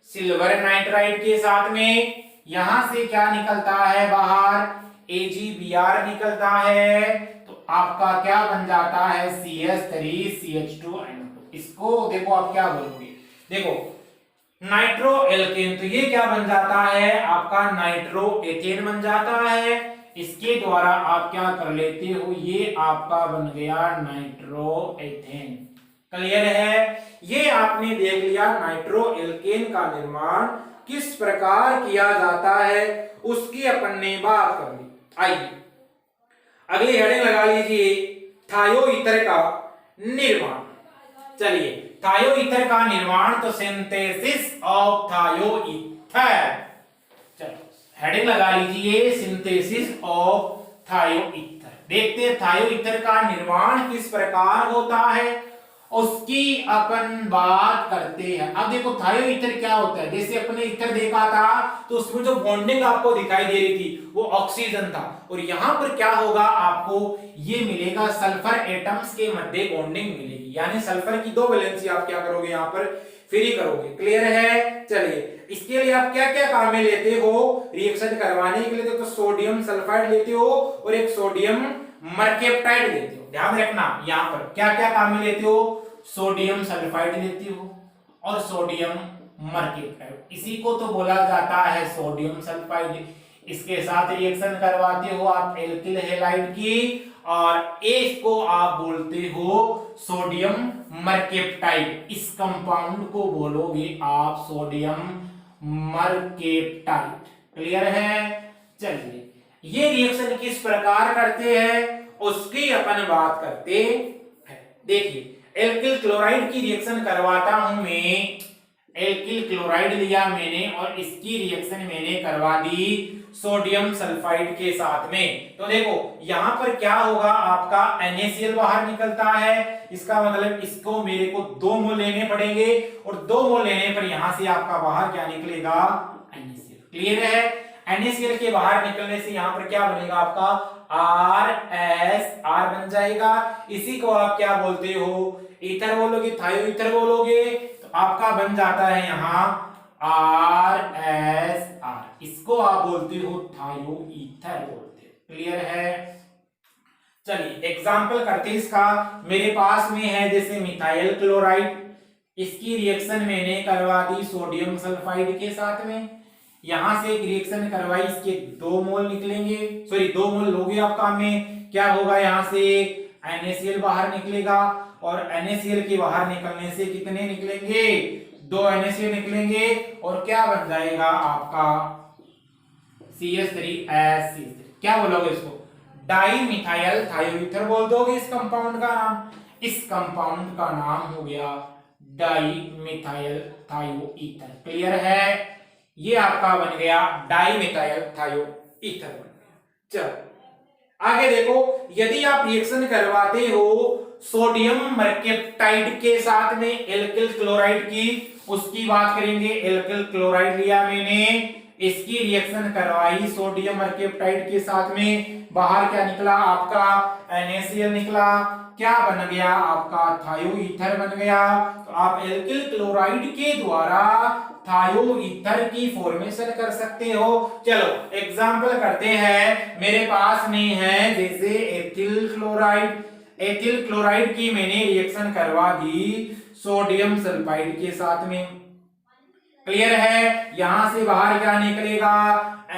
सिल्वर नाइट्राइट के साथ में, यहां से क्या निकलता है, बाहर AgBr निकलता है तो आपका क्या बन जाता है CH3CH2NO2। इसको देखो आप क्या बोलोगे, देखो नाइट्रो एल्केन, तो ये क्या बन जाता है आपका नाइट्रो एथेन बन जाता है। इसके द्वारा आप क्या कर लेते हो, ये आपका बन गया नाइट्रो एथेन। क्लियर है, ये आपने देख लिया नाइट्रो एल्केन का निर्माण किस प्रकार किया जाता है, उसकी अपन ने बात कर ली। आइए अगली हेडिंग लगा लीजिए, थायो ईथर का निर्माण। चलिए थायो ईथर का निर्माण, तो सिंथेसिस ऑफ थायो ईथर। चलो हेडिंग लगा लीजिए, सिंथेसिस ऑफ थायो ईथर। देखते हैं थायो ईथर का निर्माण किस प्रकार होता है उसकी अपन बात करते हैं। अब देखो थायो ईथर क्या होता है, जैसे अपने ईथर देखा था तो उसमें जो बॉन्डिंग आपको दिखाई दे रही थी वो ऑक्सीजन था, और यहां पर क्या होगा आपको ये मिलेगा सल्फर एटम्स के मध्य बॉन्डिंग मिलेगी, यानी सल्फर की दो वैलेंसी आप क्या करोगे यहाँ पर फ्री करोगे। क्लियर है? चलिए इसके लिए आप क्या क्या काम में लेते हो रिएक्शन करवाने के लिए, तो सोडियम सल्फाइड लेते हो और एक सोडियम मरकेप्टाइड लेते हो। ध्यान रखना यहाँ पर क्या क्या काम में लेते हो, सोडियम सल्फाइड लेते हो और सोडियम मरकेप्टाइड, इसी को तो बोला जाता है सोडियम सल्फाइड। इसके साथ रिएक्शन करवाते हो आप एल्किल हैलाइड की, और इसको आप बोलते हो सोडियम मरकेप्टाइड। इस कंपाउंड को बोलोगे आप सोडियम मरकेप्टाइड। क्लियर है? चलिए ये रिएक्शन किस प्रकार करते हैं उसकी अपन बात करते हैं। देखिए एल्किल क्लोराइड की रिएक्शन करवाता हूं मैं, एल्किल क्लोराइड लिया मैंने और इसकी रिएक्शन मैंने करवा दी सोडियम सल्फाइड के साथ में। तो देखो यहां पर क्या होगा, आपका NaCl बाहर निकलता है, इसका मतलब इसको मेरे को 2 मोल लेने पड़ेंगे, और 2 मोल लेने पर यहां से आपका बाहर क्या निकलेगा, NaCl। क्लियर है? NaCl के बाहर निकलने से यहां पर क्या बनेगा आपका RSR बन जाएगा। इसी को आप क्या बोलते हो, ईथर बोलोगे, थायो ईथर बोलोगे, तो आपका बन जाता है यहां RSR। इसको आप बोलते हो थायो ईथर बोलते हो। क्लियर है? चलिए एग्जांपल करते हैं इसका। मेरे पास में है जैसे मिथाइल क्लोराइड, इसकी रिएक्शन मैंने करवा दी सोडियम सल्फाइड के साथ में, यहां से एक रिएक्शन करवाई, इसके 2 मोल निकलेंगे, सॉरी 2 मोल लोगे आप काम में, क्या होगा यहां से NaCl बाहर निकलेगा, और NaCl के बाहर निकलने से कितने निकलेंगे, 2 NaCl निकलेंगे, और क्या बन जाएगा आपका CH3 क्या बोलोगे इसको, डाई मिथाइल थायोईथर बोल दोगे इस कंपाउंड का नाम। इस कंपाउंड का नाम हो गया डाई मिथाइल थायोईथर। क्लियर है? ये आपका बन गया डाई मिथाइल थायोईथर बन गया। चलो आगे देखो, यदि आप रिएक्शन करवाते हो सोडियम मरकेप्टाइड के साथ में एल्किल क्लोराइड की, उसकी बात करेंगे। एल्किल क्लोराइड लिया मैंने, इसकी रिएक्शन करवाई सोडियम मरकेप्टाइड के साथ में, बाहर क्या निकला आपका NaCl निकला, क्या बन गया आपका थायोईथर बन गया। तो आप एल्किल क्लोराइड के द्वारा थायोईथर की फॉर्मेशन कर सकते हो। चलो एग्जांपल करते हैं, मेरे पास में है जैसे एथिल क्लोराइड, एथिल क्लोराइड की मैंने रिएक्शन करवा दी सोडियम सल्फाइड के साथ में। क्लियर है? यहां से बाहर क्या निकलेगा,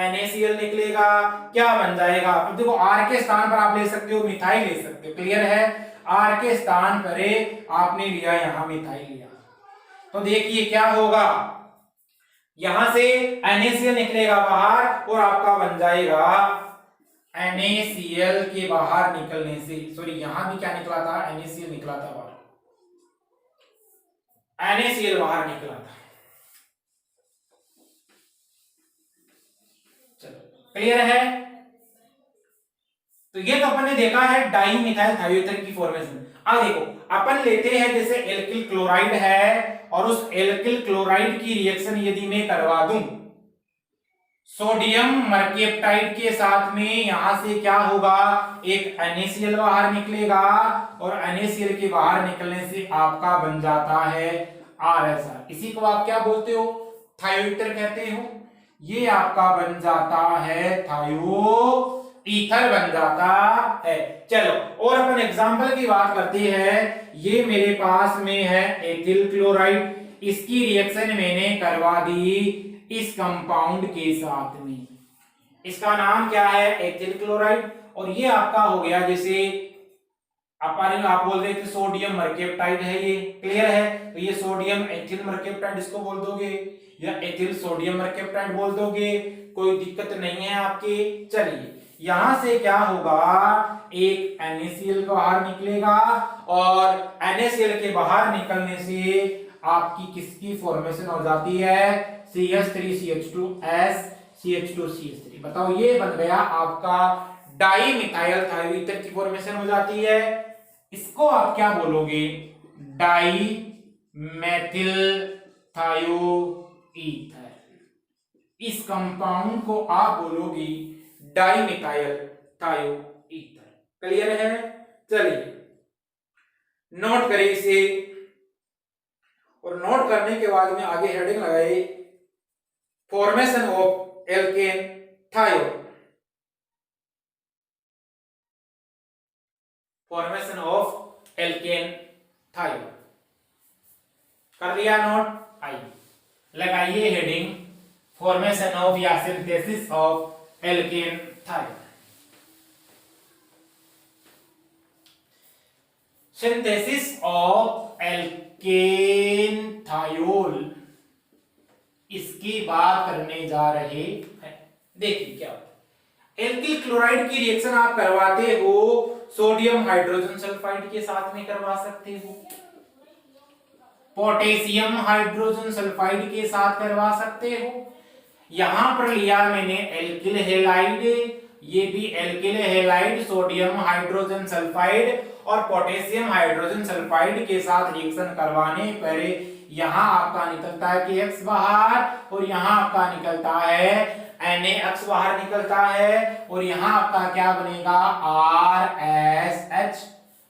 NaCl निकलेगा, क्या बन जाएगा, तो देखो R के स्थान पर आप ले सकते हो मिथाइल ले सकते हो। क्लियर है? R के स्थान पर आपने लिया यहां मिथाइल लिया, तो देखिए क्या होगा, यहां से NaCl निकलेगा बाहर, और आपका बन जाएगा NaCl के बाहर निकलने से, सॉरी यहां भी क्या निकला था, NaCl निकला था बाहर, NaCl बाहर निकला था। क्लियर है? तो ये तो अपन ने देखा है डाई मिथाइल थायोईथर की फॉर्मेशन। अब देखो अपन लेते हैं जैसे एल्किल क्लोराइड है, और उस एल्किल क्लोराइड की रिएक्शन यदि मैं करवा दूं सोडियम मरकेप्टाइड के साथ में, यहां से क्या होगा, एक NaCl बाहर निकलेगा, और NaCl के बाहर निकलने से आपका बन जाता है RSR। इसी को आप क्या बोलते हो, थायोईथर कहते हो। ये आपका बन जाता है थायोईथर बन जाता है। चलो और अपन एग्जांपल की बात करते हैं, ये मेरे पास में है एथिल क्लोराइड, इसकी रिएक्शन मैंने करवा दी इस कंपाउंड के साथ में, इसका नाम क्या है, एथिल क्लोराइड, और ये आपका हो गया जैसे अपन आप बोल रहे थे सोडियम मरकेप्टाइड है ये। क्लियर है? तो ये सोडियम एथिल मरकेप्टाइड इसको बोल दोगे, या एथिल सोडियम मरकेप्टाइड बोल दोगे, कोई दिक्कत नहीं है आपके। चलिए यहां से क्या होगा, एक NaCl बाहर निकलेगा, और NaCl के बाहर निकलने से आपकी किसकी फॉर्मेशन हो जाती है, CH3CH2S CH2CH3। बताओ ये बन गया आपका डाई मिथाइल थायोईथर की फॉर्मेशन हो जाती है। इसको आप क्या बोलोगे, डाई मेथिल थायोईथर। इस कंपाउंड को आप बोलोगी डाई मिथाइल थायोईथर। क्लियर है? चलिए नोट करें इसे, और नोट करने के बाद में आगे हेडिंग लगाए formation of alkene thiol. Formation of alkene thiol कर लिया नोट? आइए लगाइए हेडिंग फॉर्मेशन ऑफ या synthesis of alkene thiol. Synthesis of alkene thiol, इसकी बात करने जा रहे हैं। देखिए क्या होता है। एल्किल क्लोराइड की रिएक्शन आप करवाते हो सोडियम हाइड्रोजन सल्फाइड के साथ में करवा सकते हो, पोटेशियम हाइड्रोजन सल्फाइड के साथ करवा सकते हो। यहां पर लिया मैंने एल्किल हैलाइड, ये भी alkyl halide sodium hydrogen sulphide और पोटेशियम हाइड्रोजन सल्फाइड के साथ रिएक्शन करवाने पर यहां आपका निकलता है KX बाहर और यहां आपका निकलता है NaX बाहर निकलता है, और यहां आपका क्या बनेगा RSH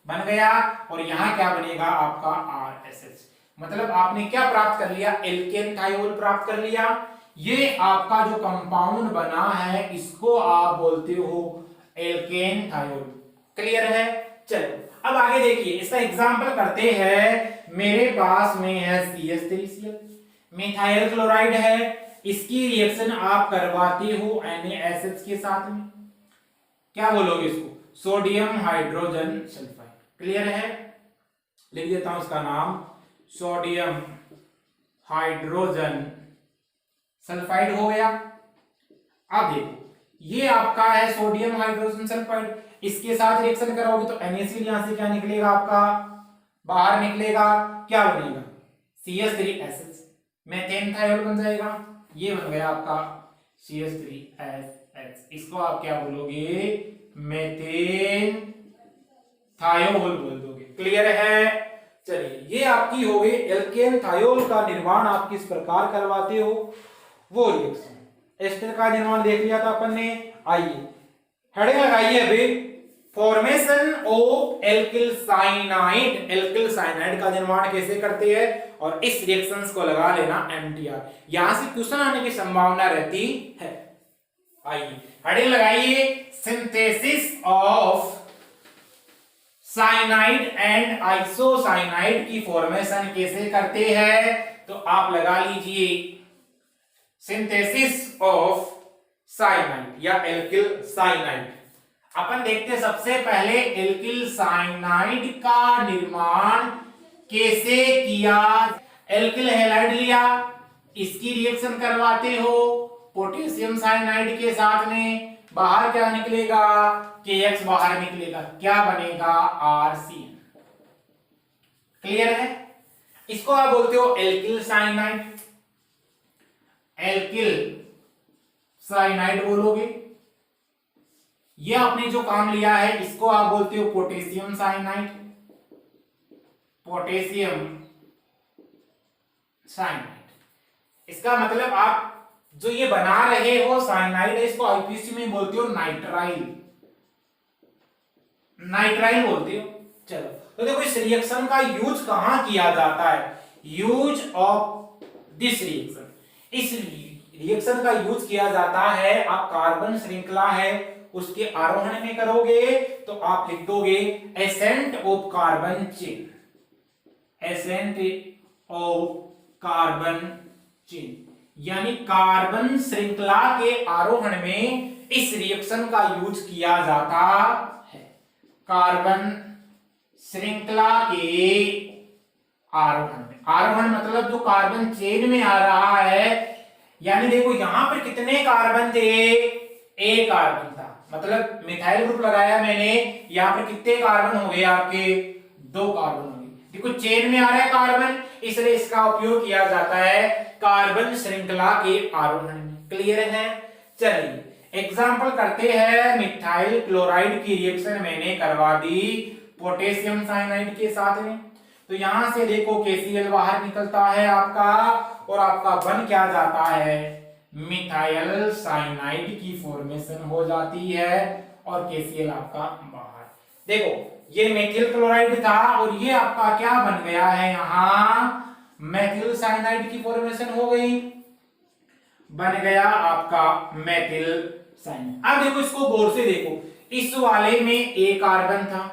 बन गया, और यहां क्या बनेगा आपका RSH। मतलब आपने क्या प्राप्त कर लिया? एल्केन थायोल प्राप्त कर लिया। ये आपका जो कंपाउंड बना है इसको आप बोलते हो एल्केन थायोल। क्लियर है? चलो अब आगे देखिए, इसका एग्जांपल करते हैं। मेरे पास में है CH3Cl, मिथाइल क्लोराइड है, इसकी रिएक्शन आप करवाते हो NaSH के साथ में, क्या बोलोगे इसको? Sodium hydrogen sulphide. क्लियर है? लिख देता हूं इसका नाम, सोडियम हाइड्रोजन सल्फाइड हो गया। अब देखो ये आपका है सोडियम हाइड्रोजन सल्फाइड, इसके साथ रिएक्शन कराओगे तो NaCl यहां से क्या निकलेगा आपका बाहर निकलेगा, क्या बनेगा CH3SH, मेथेन थायोल बन जाएगा। ये बन गया आपका CH3SH, इसको आप क्या बोलोगे? मेथेन थायोल बोल दोगे। क्लियर है? चलिए ये आपकी हो गई एल्केन थायोल का निर्माण आप किस प्रकार करवाते हो वो रिएक्शन। एस्टर का निर्माण देख लिया था अपन ने। आइए हेडिंग लगाइए अभी formation of alkyl cyanide. Alkyl cyanide का निर्माण कैसे करते हैं, और इस रिएक्शंस को लगा लेना MTR, यहां से क्वेश्चन आने की संभावना रहती है। आइए हेडिंग लगाइए synthesis of cyanide and isocyanide की फॉर्मेशन कैसे करते हैं, तो आप लगा लीजिए सिंथेसिस ऑफ साइनाइड या एल्किल साइनाइड। अपन देखते हैं सबसे पहले एल्किल साइनाइड का निर्माण कैसे किया। एल्किल हैलाइड लिया, इसकी रिएक्शन करवाते हो पोटेशियम साइनाइड के साथ में, बाहर क्या निकलेगा KX बाहर निकलेगा, क्या बनेगा RCN। क्लियर है? इसको आप बोलते हो एल्किल साइनाइड, एल्किल साइनाइड बोलोगे। ये आपने जो काम लिया है इसको आप बोलते हो पोटेशियम साइनाइड, पोटेशियम साइनाइड। इसका मतलब आप जो ये बना रहे हो साइनाइड है, इसको आईपीसी में बोलते हो नाइट्राइल, नाइट्राइल बोलते हो। चलो तो देखो इस रिएक्शन का यूज कहां किया जाता है, यूज ऑफ दिस रिएक्शन। इस रिएक्शन का यूज किया जाता है, आप कार्बन श्रृंखला है उसके आरोहण में करोगे तो आप लिख दोगे ascent of carbon chain, ascent of carbon chain, यानी कार्बन श्रृंखला के आरोहण में इस रिएक्शन का यूज किया जाता है। कार्बन श्रृंखला के आरोहण में, आरोहण मतलब जो कार्बन चेन में आ रहा है, यानी देखो यहां पर कितने कार्बन थे, एक कार्बन था, मतलब मिथाइल ग्रुप लगाया मैंने, यहां पर कितने कार्बन हो गए आपके, दो कार्बन हो गए। देखो चेन में आ रहा है कार्बन, इसलिए इसका उपयोग किया जाता है कार्बन श्रृंखला के आरोहण में। क्लियर है? चलिए एग्जांपल करते हैं, मिथाइल क्लोराइड की रिएक्शन मैंने करवा दी पोटेशियम साइनाइड के साथ में। तो यहां से देखो KCl बाहर निकलता है आपका, और आपका बन क्या जाता है, मिथाइल साइनाइड की फॉर्मेशन हो जाती है, और KCl आपका बाहर। देखो ये मेथिल क्लोराइड था और ये आपका क्या बन गया है, यहां मेथिल साइनाइड की फॉर्मेशन हो गई, बन गया आपका मेथिल साइनाइड। अब देखो इसको गौर से देखो, इस वाले में एक कार्बन था,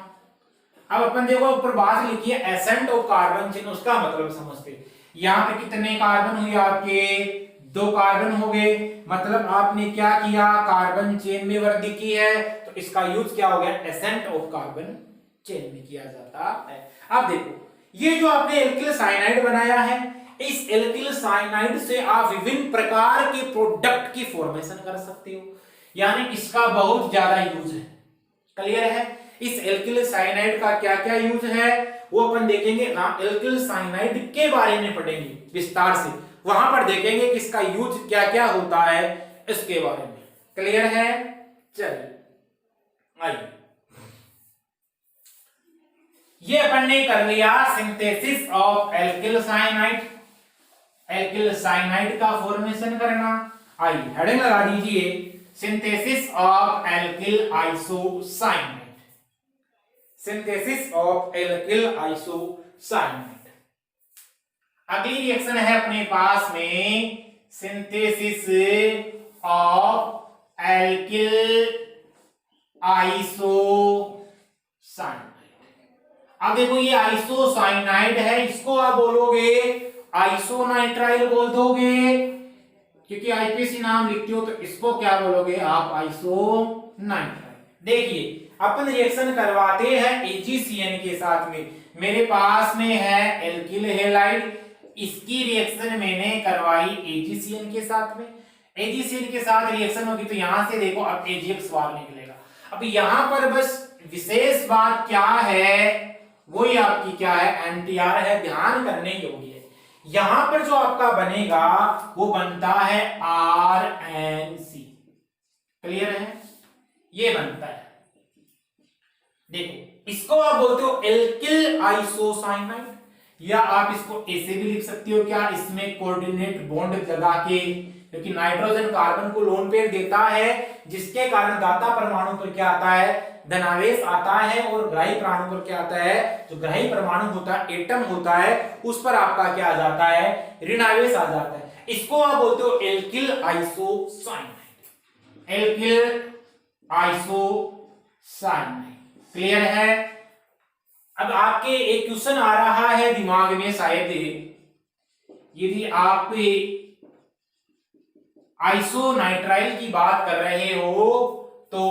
अब अपन देखो ऊपर बात लिखी है एसेंट ऑफ कार्बन चेन, उसका मतलब समझते। यहाँ पे कितने कार्बन हुए आपके, 2 कार्बन हो गए, मतलब आपने क्या किया, कार्बन चेन में वृद्धि की है, तो इसका यूज क्या हो गया, एसेंट ऑफ कार्बन चेन में किया जाता है। अब देखो ये जो आपने एल्किल साइनाइड बनाया है, इस एल्किल साइनाइड से आप विभिन्न प्रकार के प्रोडक्ट की फॉर्मेशन कर सकते हो, यानी इसका बहुत ज्यादा यूज है। क्लियर है, इस एल्किल साइनाइड का क्या क्या यूज है वो अपन देखेंगे ना, एल्किल साइनाइड के बारे में पढ़ेंगे विस्तार से, वहां पर देखेंगे कि इसका यूज क्या क्या होता है इसके बारे में। क्लियर है, चलिए आइए, ये अपन ने कर लिया synthesis of alkyl cyanide, alkyl cyanide का फॉर्मेशन करना। आइए हेडिंग लगा दीजिए, synthesis of alkyl isocyanide, synthesis of alkyl isocyanide. अगली रिएक्शन है अपने पास में सिंथेसिस ऑफ एल्किल आइसोसाइनाइड। अब देखो ये आइसोसाइनाइड है, इसको आप बोलोगे आइसोनाइट्राइल बोल दोगे, क्योंकि आईपीसी नाम लिखते हो, तो इसको क्या बोलोगे आप, आइसोनाइट्राइल। देखिए अपन रिएक्शन करवाते हैं AgCN के साथ में, मेरे पास में है एल्किल हैलाइड, इसकी रिएक्शन मैंने करवाई AgCN के साथ में, AgCN के साथ रिएक्शन होगी तो यहां से देखो अब AgX बाहर निकलेगा। अब यहां पर बस विशेष बात क्या है, वही आपकी क्या है, NTR है, ध्यान करने योग्य है। यहां पर जो आपका बनेगा वो बनता है RNC। क्लियर है, ये बनता है, देखो इसको आप बोलते हो एल्किल आइसोसाइनाइड, या आप इसको ऐसे भी लिख सकते हो, क्या इसमें कोऑर्डिनेट बॉन्ड लगा के, क्योंकि नाइट्रोजन कार्बन को लोन पेयर देता है, जिसके कारण दाता परमाणु पर क्या आता है, धनावेश आता है, और ग्राही परमाणु पर क्या आता है, जो ग्राही परमाणु होता है, एटम होता है, उस पर आपका क्या आ जाता है, ऋणावेश आ जाता है। इसको आप बोलते हो alkyl isocyanide, alkyl isocyanide. Clear है। अब आपके एक क्वेश्चन आ रहा है दिमाग में शायद, यदि आप आइसोनाइट्राइल की बात कर रहे हो तो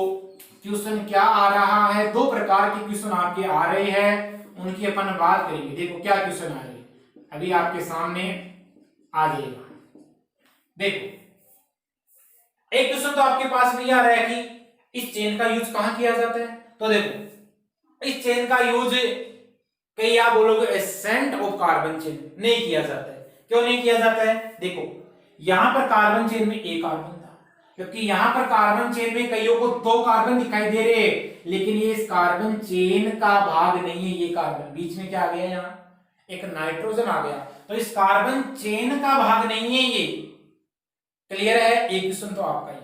क्वेश्चन क्या आ रहा है, 2 प्रकार के क्वेश्चन आपके आ रहे हैं, उनकी अपन बात करेंगे। देखो क्या क्वेश्चन आ रहे हैं, अभी आपके सामने आ जाएगा। देखो एक क्वेश्चन तो आपके पास में आ रहा है कि इस चेन का यूज कहां किया जाता है, तो देखो इस चेन का यूज कई आप बोलोगे एसेंट ऑफ कार्बन चेन नहीं किया जाता है। क्यों नहीं किया जाता है, देखो यहां पर कार्बन चेन में एक कार्बन था, क्योंकि यहां पर कार्बन चेन में कईयों को 2 कार्बन दिखाई दे रहे हैं, लेकिन ये इस कार्बन चेन का भाग नहीं है, ये कार्बन बीच में क्या आ गया, यहाँ एक नाइट्रोजन आ गया, तो इस कार्बन चेन का भाग नहीं है ये। क्लियर है, एक क्वेश्चन तो आपका ये।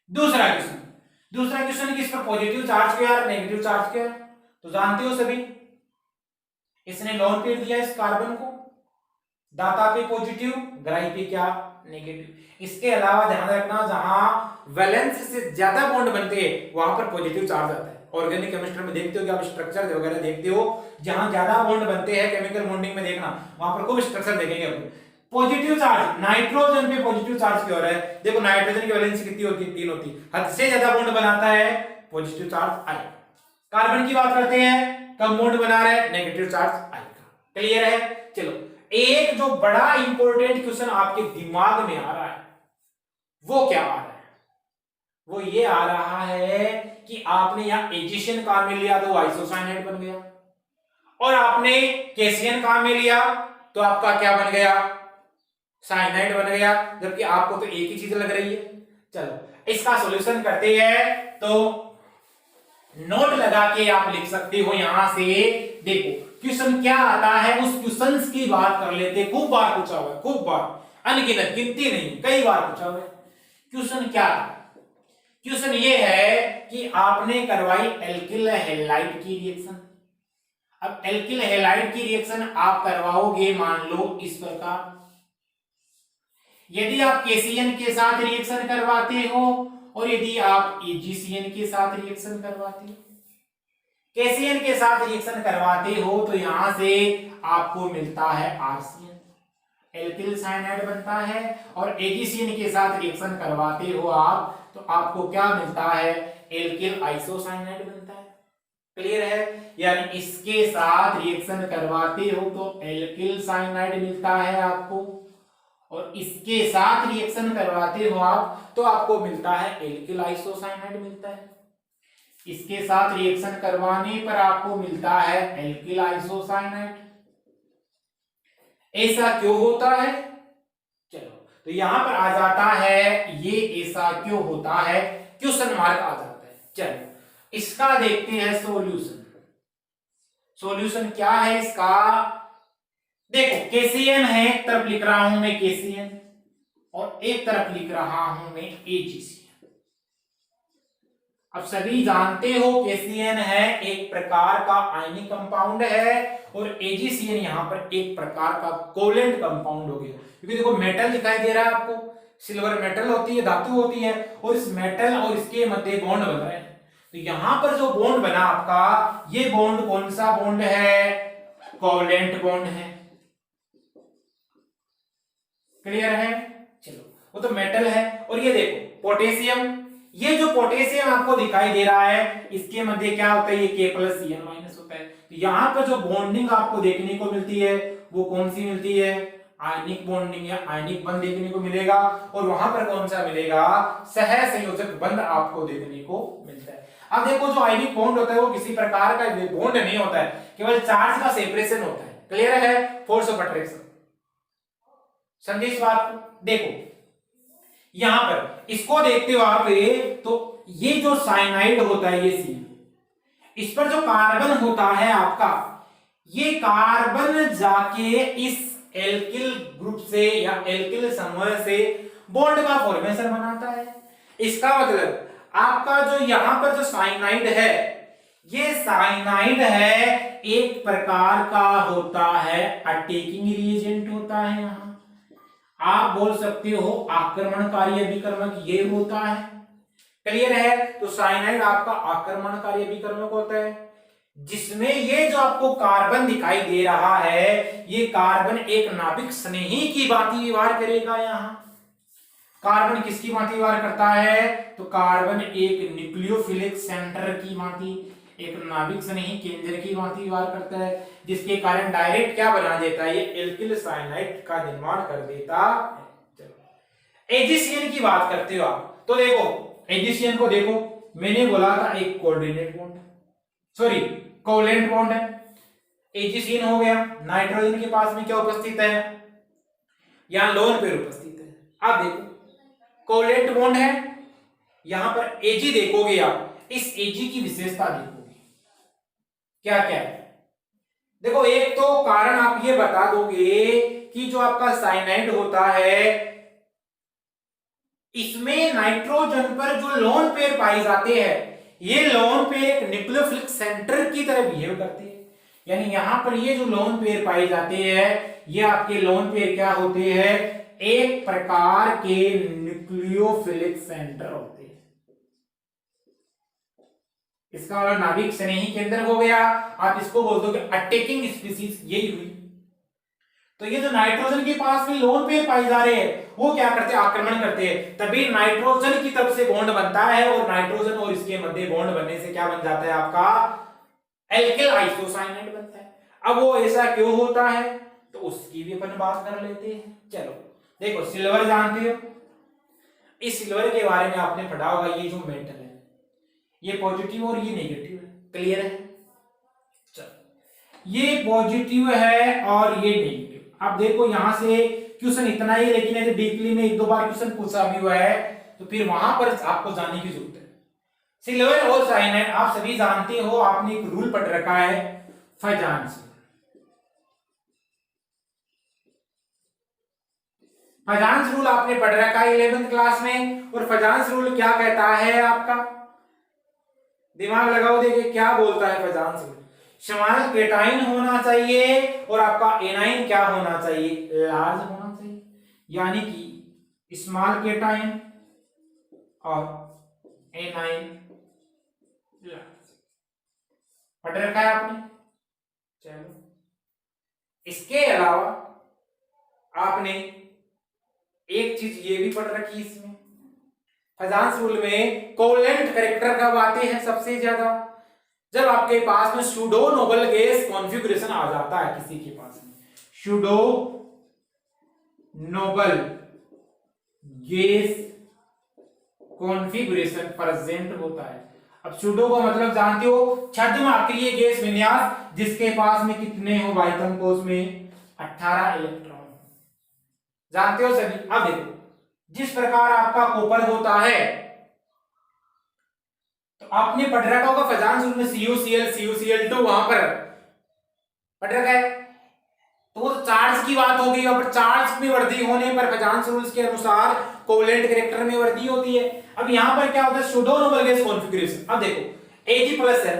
दूसरा क्वेश्चन कि इस पर पॉजिटिव चार्ज क्या है, नेगेटिव चार्ज क्या है, तो जानते हो सभी, इसने लोन पेयर दिया इस कार्बन को, दाता पे पॉजिटिव, ग्राही पे क्या, नेगेटिव। इसके अलावा ध्यान रखना, जहां वैलेंस से ज्यादा बॉन्ड बनते हैं वहां पर पॉजिटिव चार्ज आता है। ऑर्गेनिक केमिस्ट्री में देखते हो कि आप स्ट्रक्चर वगैरह देखते हो, जहां ज्यादा बॉन्ड बनते हैं केमिकल बॉन्डिंग में देखना, वहां पर खूब स्ट्रक्चर देखेंगे अपन। पॉजिटिव चार्ज नाइट्रोजन पे पॉजिटिव चार्ज क्यों हो रहा है, देखो नाइट्रोजन की वैलेंसी कितनी होती है, 3 होती है, हद से ज्यादा बॉन्ड बनाता है पॉजिटिव चार्ज आएगा। कार्बन की बात करते हैं, कम बॉन्ड बना रहा है, नेगेटिव चार्ज आएगा। क्लियर है। चलो एक जो बड़ा इंपॉर्टेंट क्वेश्चन आपके दिमाग में आ रहा है वो क्या आ रहा है, वो ये आ रहा है कि आपने यहां एजिशियन काम में लिया तो आइसोसाइनाइड बन गया, और आपने केसियन काम में लिया तो आपका क्या बन गया, साइनाइड बन गया, जबकि आपको तो एक ही चीज लग रही है। चलो इसका सॉल्यूशन करते हैं, तो नोट लगा के आप लिख सकते हो यहां से। देखो क्वेश्चन क्या आता है, उस क्वेश्चंस की बात कर लेते। खूब बार पूछा हुआ है, खूब बार, अनगिनत, गिनती नहीं, कई बार पूछा हुआ है। क्वेश्चन क्या था? क्वेश्चन ये है कि आपने करवाई एल्किल हैलाइड की रिएक्शन। अब एल्किल हैलाइड की रिएक्शन आप करवाओगे मान लो इस प्रकार। यदि आप केसीएन के साथ रिएक्शन करवाते हो और यदि आप एजीसीएन के साथ रिएक्शन करवाते हो, केसीएन के साथ रिएक्शन करवाते हो तो यहां से आपको मिलता है आरसीएन, एल्किल साइनाइड बनता है। और एजीसीएन के साथ रिएक्शन करवाते हो आप तो आपको क्या मिलता है, एल्किल आइसोसाइनाइड बनता है। क्लियर है? यानी इसके साथ रिएक्शन करवाते हो तो एल्किल साइनाइड मिलता है आपको, और इसके साथ रिएक्शन करवाते हो आप तो आपको मिलता है एल्किल आइसोसाइनाइड मिलता है। इसके साथ रिएक्शन करवाने पर आपको मिलता है एल्किल आइसोसाइनाइड। ऐसा क्यों होता है? चलो तो यहां पर आ जाता है ये ऐसा क्यों होता है, क्वेश्चन मार्क आ जाता है। चलो इसका देखते हैं सॉल्यूशन। सॉल्यूशन क्या है इसका? देखो केसीएन है, एक तरफ लिख रहा हूं मैं केसीएन और एक तरफ लिख रहा हूं मैं एजीसीएन। अब सभी जानते हो केसीएन है एक प्रकार का आयनिक कंपाउंड है और एजीसीएन यहां पर एक प्रकार का कोवेलेंट कंपाउंड हो गया। क्योंकि देखो मेटल दिखाई दे रहा है आपको, सिल्वर मेटल होती है, धातु होती है, और इस मेटल और इसके मध्य बॉन्ड बन रहे हैं। तो यहां पर जो बॉन्ड बना आपका, ये बॉन्ड कौन सा बॉन्ड है? कोवेलेंट बॉन्ड है। क्लियर है? चलो वो तो मेटल है। और ये देखो पोटेशियम, ये जो पोटेशियम आपको दिखाई दे रहा है इसके मध्य क्या होता है, ये K+Cn- होता है। तो यहां पर जो बॉन्डिंग आपको देखने को मिलती है वो कौन सी मिलती है? आयनिक बॉन्डिंग या आयनिक बंध देखने को मिलेगा। और वहां पर कौन सा मिलेगा? सहसंयोजक बंध आपको देखने को मिलता है। अब देखो जो आयनिक बॉन्ड होता है वो किसी प्रकार का बॉन्ड नहीं होता है, केवल चार्ज का सेपरेशन होता है। क्लियर है? Force of attraction. समझे इस बात को? देखो यहां पर इसको देखते हो आप, तो ये जो साइनाइड होता है ये सी, इस पर जो कार्बन होता है आपका, ये कार्बन जाके इस एल्किल ग्रुप से या एल्किल समूह से बॉन्ड का फॉर्मेशन बनाता है। इसका मतलब आपका जो यहां पर जो साइनाइड है, ये साइनाइड है एक प्रकार का होता है अटैकिंग रिएजेंट होता है। यहां आप बोल सकते हो आक्रमणकारी अभिकर्मक ये होता है। क्लियर है? तो साइनाइड आपका आक्रमणकारी अभिकर्मक होता है, जिसमें ये जो आपको कार्बन दिखाई दे रहा है, ये कार्बन एक नाभिक स्नेही की भांति व्यवहार करेगा। यहां कार्बन किसकी भांति व्यवहार करता है? तो कार्बन एक न्यूक्लियोफिलिक सेंटर की भांति, एक नाभिक स्नेही केंद्र की भांति व्यवहार करता है, जिसके कारण डायरेक्ट क्या बना देता है, ये एल्किल साइनाइड का निर्माण कर देता है। चलो एजीसीएन की बात करते हो आप, तो देखो एजीसीएन को देखो, मैंने बोला था एक coordinate bond, sorry covalent bond है। एजीसीएन हो गया, नाइट्रोजन के पास में क्या उपस्थित है? यहां लोन पेयर उपस्थित है। अब देखो कोवेलेंट बॉन्ड है, यहां पर एजी देखोगे आप, इस एजी की विशेषता देखोगे क्या क्या है। देखो एक तो कारण आप ये बता दोगे कि जो आपका साइनाइड होता है इसमें नाइट्रोजन पर जो लोन पेयर पाए जाते हैं, ये लोन पेयर एक न्यूक्लियोफिलिक सेंटर की तरह बिहेव करते हैं। यानी यहां पर ये जो लोन पेयर पाए जाते हैं, ये आपके लोन पेयर क्या होते हैं? एक प्रकार के न्यूक्लियोफिलिक सेंटर होते हैं। इसका मतलब नाभिक स्नेही केंद्र हो गया। आप इसको बोल दो कि अटैकिंग स्पीसीज यही हुई। तो ये जो नाइट्रोजन के पास में लोन पेयर पाए जा रहे हैं वो क्या करते हैं? आक्रमण करते हैं। तभी नाइट्रोजन की तरफ से बॉन्ड बनता है और नाइट्रोजन और इसके मध्य बॉन्ड बनने से क्या बन जाता है आपका? एल्किल आइसोसाइनाइड बनता है। अब वो ऐसा क्यों होता है तो उसकी भी अपन बात कर लेते हैं। चलो देखो सिल्वर जानते हो, इस सिल्वर के बारे में आपने पढ़ा होगा, ये जो मेटल है ये पॉजिटिव और ये नेगेटिव है। क्लियर है? चलो ये पॉजिटिव है और ये नेगेटिव। अब देखो यहां से क्वेश्चन इतना ही, लेकिन यदि डीपली में एक दो बार क्वेश्चन पूछा भी हुआ है तो फिर वहां पर आपको जाने की जरूरत है। सिल्वर और साइनाइड आप सभी जानते हो, आपने एक रूल पढ़ रखा है फजांस। फजांस रूल आपने पढ़ रखा है 11th क्लास में। और फजांस रूल क्या कहता है आपका, दिमाग लगाओ, देखिए क्या बोलता है फजांस रूल। स्मॉल केटाइन होना चाहिए और आपका एनाइन क्या होना चाहिए, लार्ज होना चाहिए। यानी कि स्मॉल केटाइन और एनाइन लार्ज पढ़ रखा है आपने। चलो, इसके अलावा आपने एक चीज ये भी पढ़ रखी इसमें, फजांस रूल में कोवेलेंट कैरेक्टर कब आते हैं सबसे ज्यादा, जब आपके पास में सूडो नोबल गैस कॉन्फ़िगरेशन आ जाता है, किसी के पास में pseudo noble gas configuration present होता है। अब सूडो का मतलब जानते हो, छद्म अक्रिय गैस विन्यास जिसके पास में कितने हो भाई कंपोज में 18 इलेक्ट्रॉन, जानते हो सभी। अब देखो, जिस प्रकार आपका कॉपर होता है, तो आपने पढ़ रखा होगा फजांस रूल में CuCl CuCl2 वहां पर पढ़ रखा है। तो वो चार्ज की बात हो गई, और चार्ज में वृद्धि होने पर फजांस रूल्स के अनुसार कोवेलेंट कैरेक्टर में वृद्धि होती है। अब यहां पर क्या होता है, सूडो नोबल गैस कॉन्फ़िगरेशन। अब देखो Ag+ है,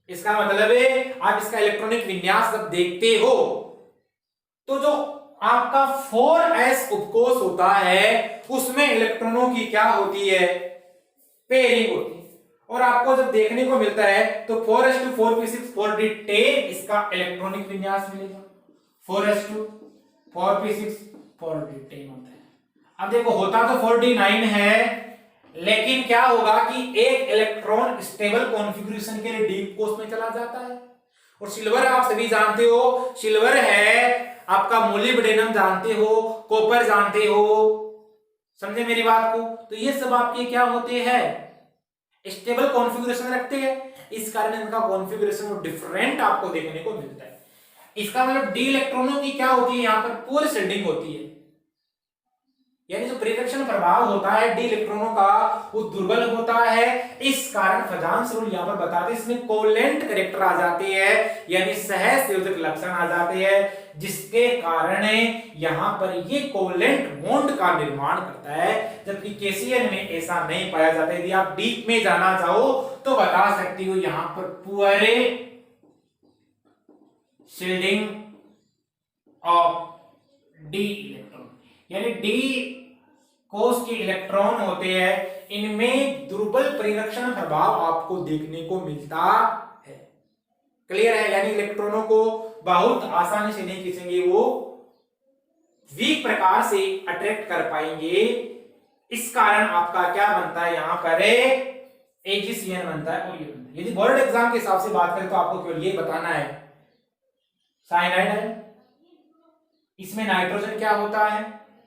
इसका मतलब है आप इसका इलेक्ट्रॉनिक विन्यास जब देखते हो तो जो आपका 4s उपकोष होता है उसमें इलेक्ट्रॉनों की क्या होती है, पेयरिंग होती है। और आपको जब देखने को मिलता है तो 4s2 4p6 4d10 इसका इलेक्ट्रॉनिक विन्यास मिलेगा, 4s2 4p6 4d10 होता है। अब देखो होता तो 4d9 है, लेकिन क्या होगा कि एक इलेक्ट्रॉन स्टेबल कॉन्फ़िगरेशन के लिए डीप कोष में चला जाता है। और सिल्वर आप सभी जानते हो, सिल्वर है आपका मोलिब्डेनम जानते हो, कॉपर जानते हो, समझे मेरी बात को। तो ये सब आपके क्या होते हैं, स्टेबल कॉन्फ़िगरेशन रखते हैं, इस कारण इनका कॉन्फ़िगरेशन डिफरेंट आपको देखने को मिलता है। इसका मतलब डी इलेक्ट्रॉनों की क्या होती है, यहां पर पुअर शील्डिंग होती है, यानी जो परिरक्षण प्रभाव होता है डी इलेक्ट्रॉनों का वो दुर्बल होता है। इस कारण फजांस रूल यहां पर बताते हैं इसमें कोवेलेंट कैरेक्टर आ जाते हैं, यानी सहसंयोजक लक्षण आ जाते हैं, जिसके कारण यहां पर ये कोवेलेंट बॉन्ड का निर्माण करता है, जबकि केसीएन में ऐसा नहीं पाया जाता। यदि आप डीप में जाना चाहो तो बता सकती हो यहां पर poor shielding of D electron, यानी डी कोष के इलेक्ट्रॉन होते हैं, इनमें दुर्बल परिरक्षण प्रभाव आपको देखने को मिलता है। क्लियर है, यानी इलेक्ट्रॉनों को बहुत आसानी से नहीं खींचेंगे, वो वीक प्रकार से अट्रैक्ट कर पाएंगे। इस कारण आपका क्या बनता है, यहां पर AgCN बनता है और ये बनता है। यदि बोर्ड एग्जाम के हिसाब से बात करें तो आपको केवल ये बताना है साइनाइड है, इसमें नाइट्रोजन क्या होता है,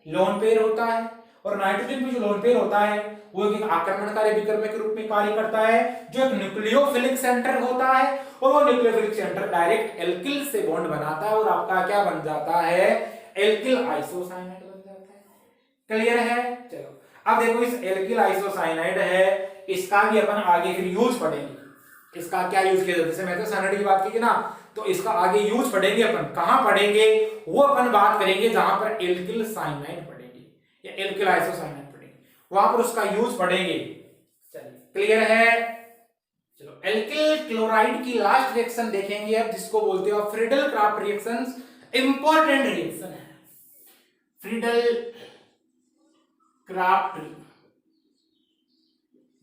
लोन पेयर होता है, और नाइट्रोजन में जो लोन पेयर होता है वो एक आक्रमणकारी विकर्ण के रूप में कार्य करता है, जो एक न्यूक्लियोफिलिक सेंटर होता है, और वो न्यूक्लियोफिलिक सेंटर डायरेक्ट एल्किल से बॉन्ड बनाता है और आपका क्या बन जाता है, एल्किल आइसोसाइनाइड बन जाता है। क्लियर है, चलो अब देखो इस एल्किल आइसोसाइनाइड है, इसका भी अपन आगे फिर यूज पढ़ेंगे, इसका क्या यूज किया जाता है, जैसे मेथोसाइनाइड की बात की ना, तो इसका आगे यूज पढ़ेंगे अपन, कहां पढ़ेंगे वो अपन बात करेंगे जहां पर एल्किल साइनाइड पढ़ेंगे या एल्किल आइसोसाइनाइड पढ़ेंगे, वहां पर उसका यूज पढ़ेंगे। चलिए क्लियर है, चलो एल्किल क्लोराइड की लास्ट रिएक्शन देखेंगे अब, जिसको बोलते हो Friedel craft reactions, important reaction है फ्रीडल क्राफ्ट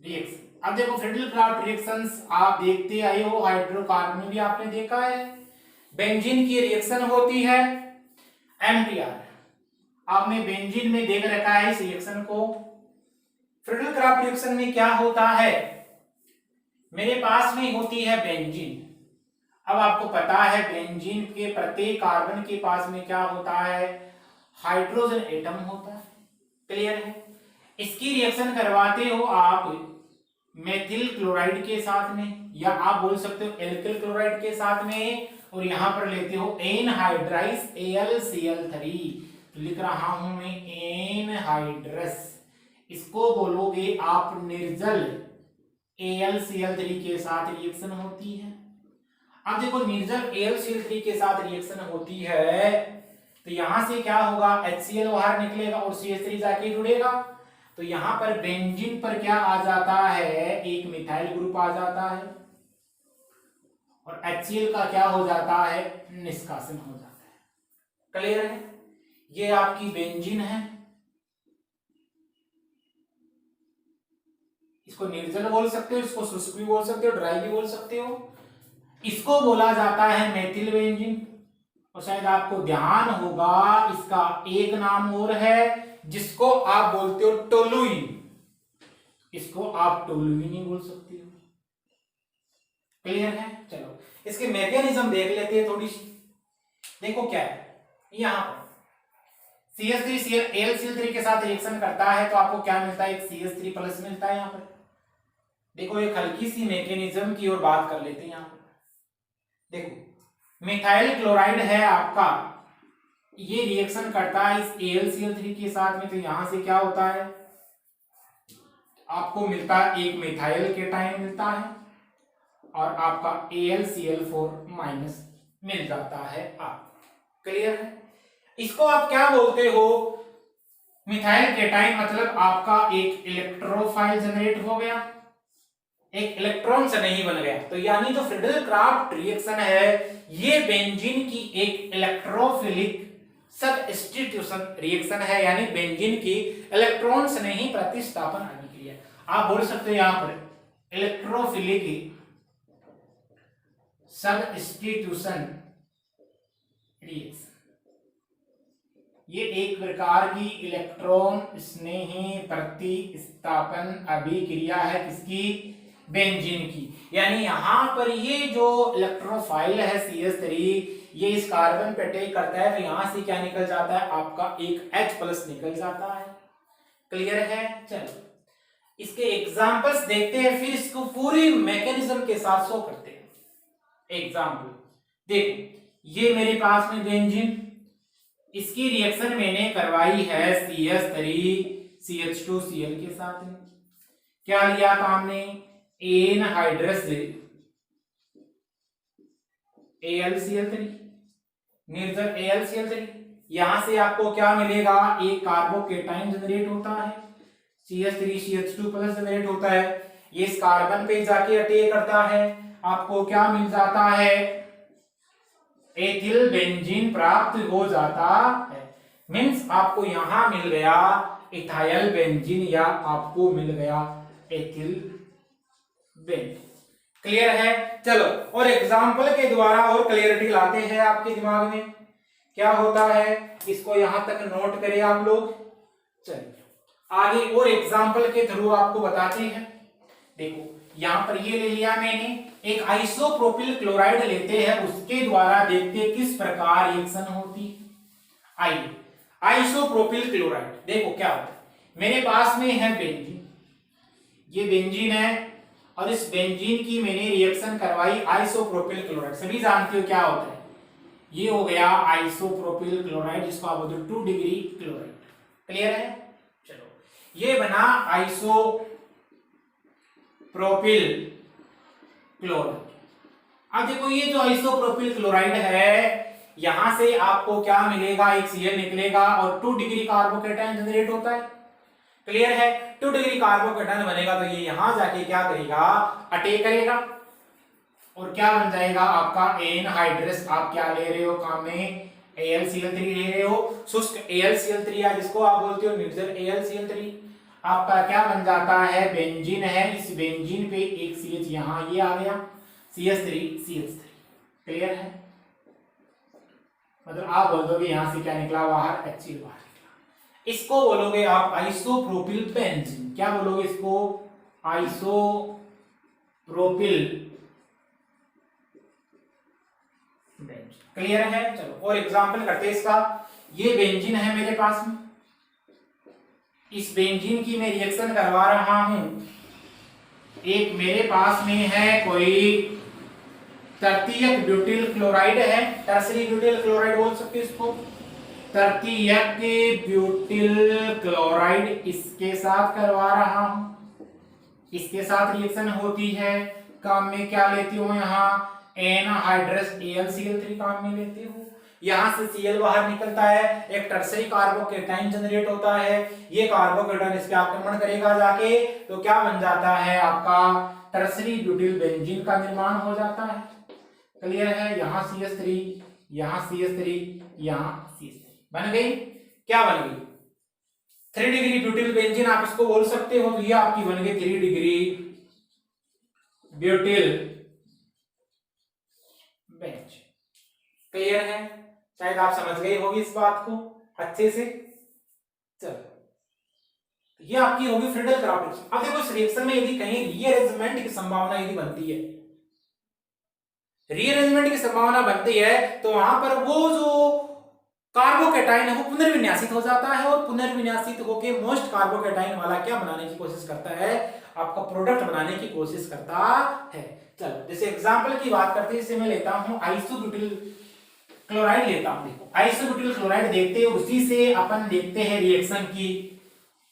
रिएक्शन। अब देखो फ्रीडल क्राफ्ट रिएक्शंस आप देखते आए हो, हाइड्रोकार्बन में भी आपने देखा है, बेंजीन की रिएक्शन होती है MTR, आपने बेंजीन में देख रखा है इस रिएक्शन को। फ्रीडल क्राफ्ट रिएक्शन में क्या होता है, मेरे पास में होती है बेंजीन। अब आपको पता है बेंजीन के प्रत्येक कार्बन के पास में क्या होता है, हाइड्रोजन एटम होता है। क्लियर है, इसकी रिएक्शन करवाते हो आप मेथिल क्लोराइड के साथ में, या आप बोल सकते हो एल्किल क्लोराइड के साथ में, और यहां पर लेते हो एनहाइड्राइस AlCl3, तो लिख रहा हूं मैं एनहाइड्रस, इसको बोलोगे आप निर्जल AlCl3 के साथ रिएक्शन होती है। अब देखो निर्जल AlCl3 के साथ रिएक्शन होती है तो यहां से क्या होगा, HCl बाहर निकलेगा और CH3 जाके जुड़ेगा, तो यहां पर बेंजीन पर क्या आ जाता है, एक मिथाइल ग्रुप आ जाता है और HCl का क्या हो जाता है, निष्कासन हो जाता है। क्लियर है? ये आपकी बेंजीन है, इसको निर्जल बोल सकते हो, इसको शुष्क भी बोल सकते हो, ड्राई भी बोल सकते हो। इसको बोला जाता है मेथिल बेंजीन। और शायद आपको ध्यान होगा इसका एक नाम और है जिसको आप बोलते हो टोलुइन, इसको आप टोलुइन ही बोल सकते हो। क्लियर है? चलो इसके मैकेनिज्म देख लेते हैं थोड़ी सी। देखो क्या है, यहां पर CH3 AlCl3 के साथ रिएक्शन करता है तो आपको क्या मिलता है, एक CH3 प्लस मिलता है। यहां पर देखो एक हल्की सी मैकेनिज्म की ओर बात कर लेते हैं। यहां पर देखो मिथाइल क्लोराइड है आपका, ये रिएक्शन करता है इस AlCl3 के साथ में, तो यहां से क्या होता है, आपको मिलता है एक मिथाइल केटाइन मिलता है और आपका AlCl4 माइनस मिल जाता है आप। क्लियर है? इसको आप क्या बोलते हो, मिथाइल केटाइन मतलब आपका एक इलेक्ट्रोफाइल जनरेट हो गया, एक इलेक्ट्रॉन से नहीं बन गया। तो यानी जो फ्रीडल-क्राफ्ट रिएक्शन है ये बेंजीन की एक इलेक्ट्रोफिलिक सबस्टिट्यूशन रिएक्शन है, यानी बेंजीन की इलेक्ट्रॉन से नहीं प्रतिस्थापन अभिक्रिया। आप बोल सकते हो यहां पर इलेक्ट्रोफिलिक सबस्टिट्यूशन रिएक्शन, ये एक प्रकार की इलेक्ट्रॉन स्नेही प्रतिस्थापन अभिक्रिया है किसकी, बेंजीन की। यानी यहां पर ये जो इलेक्ट्रोफाइल है CH3 ये इस कार्बन पे अटैक करता है तो यहां से क्या निकल जाता है, आपका एक H+ निकल जाता है। क्लियर है? चलो इसके एग्जांपल्स देखते हैं, फिर इसको पूरी मैकेनिज्म के साथ शो करते हैं। एग्जांपल देखो, ये मेरे पास में बेंजीन, इसकी रिएक्शन मैंने करवाई है CH3CH2Cl के साथ में। क्या लिया काम ने, एनहाइड्रस AlCl3, निर्जल AlCl3। यहां से आपको क्या मिलेगा, एक कार्बोकेटाइन जनरेट होता है, CH3CH2 प्लस जनरेट होता है, ये इस कार्बन पे जाके अटैक करता है, आपको क्या मिल जाता है, एथिल बेंजीन प्राप्त हो जाता है। मींस आपको यहां मिल गया इथाइल बेंजीन या आपको मिल गया एथिल बेंजीन। क्लियर है? चलो और एग्जांपल के द्वारा और क्लियरिटी लाते हैं आपके दिमाग में। क्या होता है इसको यहां तक नोट करें आप लोग। चलिए आगे और एग्जांपल के थ्रू आपको बताते हैं। देखो यहां पर ये ले लिया मैंने, एक आइसोप्रोपिल क्लोराइड लेते हैं, उसके द्वारा देखते हैं किस प्रकार रिएक्शन होती है। आइए आइसोप्रोपिल क्लोराइड देखो क्या होता है, मेरे पास में है बेंजीन, ये बेंजीन है और इस बेंजीन की मैंने रिएक्शन करवाई आइसोप्रोपिल क्लोराइड। सभी जानते हो क्या होता है, ये हो गया आइसोप्रोपिल क्लोराइड जिसको आप बोलते हो 2 डिग्री क्लोराइड। क्लियर है? चलो ये बना आइसोप्रोपिल क्लोराइड। अब देखो ये जो आइसोप्रोपिल क्लोराइड है यहां से आपको क्या मिलेगा, एक Cl निकलेगा और 2 डिग्री कार्बोकेटाइन जनरेट होता है। क्लियर है? 2 डिग्री कार्बोकेटाइन बनेगा तो ये यहां जाके क्या करेगा, अटैक करेगा और क्या बन जाएगा आपका एनहाइड्रस। आप क्या ले रहे हो काम में, AlCl3 ले रहे हो, शुष्क AlCl3 या जिसको आप बोलते हो निर्जल AlCl3। आपका क्या बन जाता है, बेंजीन है, इस बेंजीन पे एक CH यहां ये आ गया CH3CH3। क्लियर है? मतलब आप बोल दोगे यहां से क्या निकला बाहर, HCl बाहर निकला। इसको बोलोगे आप आइसोप्रोपिल बेंजीन। क्या बोलोगे इसको, आइसोप्रोपिल बेंजीन। क्लियर है? चलो और एग्जांपल करते हैं इसका। ये बेंजीन है मेरे पास में, इस बेंजीन की मैं रिएक्शन करवा रहा हूं। एक मेरे पास में है कोई तृतीयक ब्यूटिल क्लोराइड है, टर्सरी ब्यूटिल क्लोराइड बोल सकते इसको, तृतीयक ब्यूटिल क्लोराइड इसके साथ करवा रहा हूं। इसके साथ रिएक्शन होती है, काम में क्या लेती हूँ यहाँ एनहाइड्रस AlCl3 काम में लेती हूँ। यहाँ से Cl बाहर निकलता है, एक टर्सरी कार्बोकेटाइन जनरेट होता है, ये कार्बोकेटाइन इस पे आक्रमण करेगा जाके, तो क्या बन जाता है आपका टर्सरी ब्यूटिल बेंजीन का निर्माण हो जाता है। क्लियर है, यहाँ CH3, यहाँ CH3, यहाँ CH3 बन गई। क्या बन गई 3 डिग्री ब्यूटिल बेंजीन आप इसको बोल सकते हो। तो ये आपकी बन गई 3 डिग्री ब्यूटिल बेंजीन। क्लियर है, शायद आप समझ गए होगी इस बात को अच्छे से। चलो ये आपकी होगी फ्रीडल क्राफ्ट। अब देखो इस रिएक्शन में यदि कहीं रीअरेंजमेंट की संभावना यदि बनती है, रीअरेंजमेंट की संभावना बनती है, तो वहां पर वो जो कार्बोकेटाइन है वो पुनर्विन्यासित हो जाता है, और पुनर्विन्यासित होकर मोस्ट कार्बोकेटाइन वाला क्या बनाने की कोशिश करता है, आपका प्रोडक्ट बनाने की कोशिश करता है। चलो जैसे एग्जांपल की बात करते हैं, जैसे मैं लेता हूं आइसोब्यूटिल क्लोराइड लेता हूं। देखो आइसोब्यूटिल क्लोराइड देखते हैं, उसी से अपन देखते हैं रिएक्शन की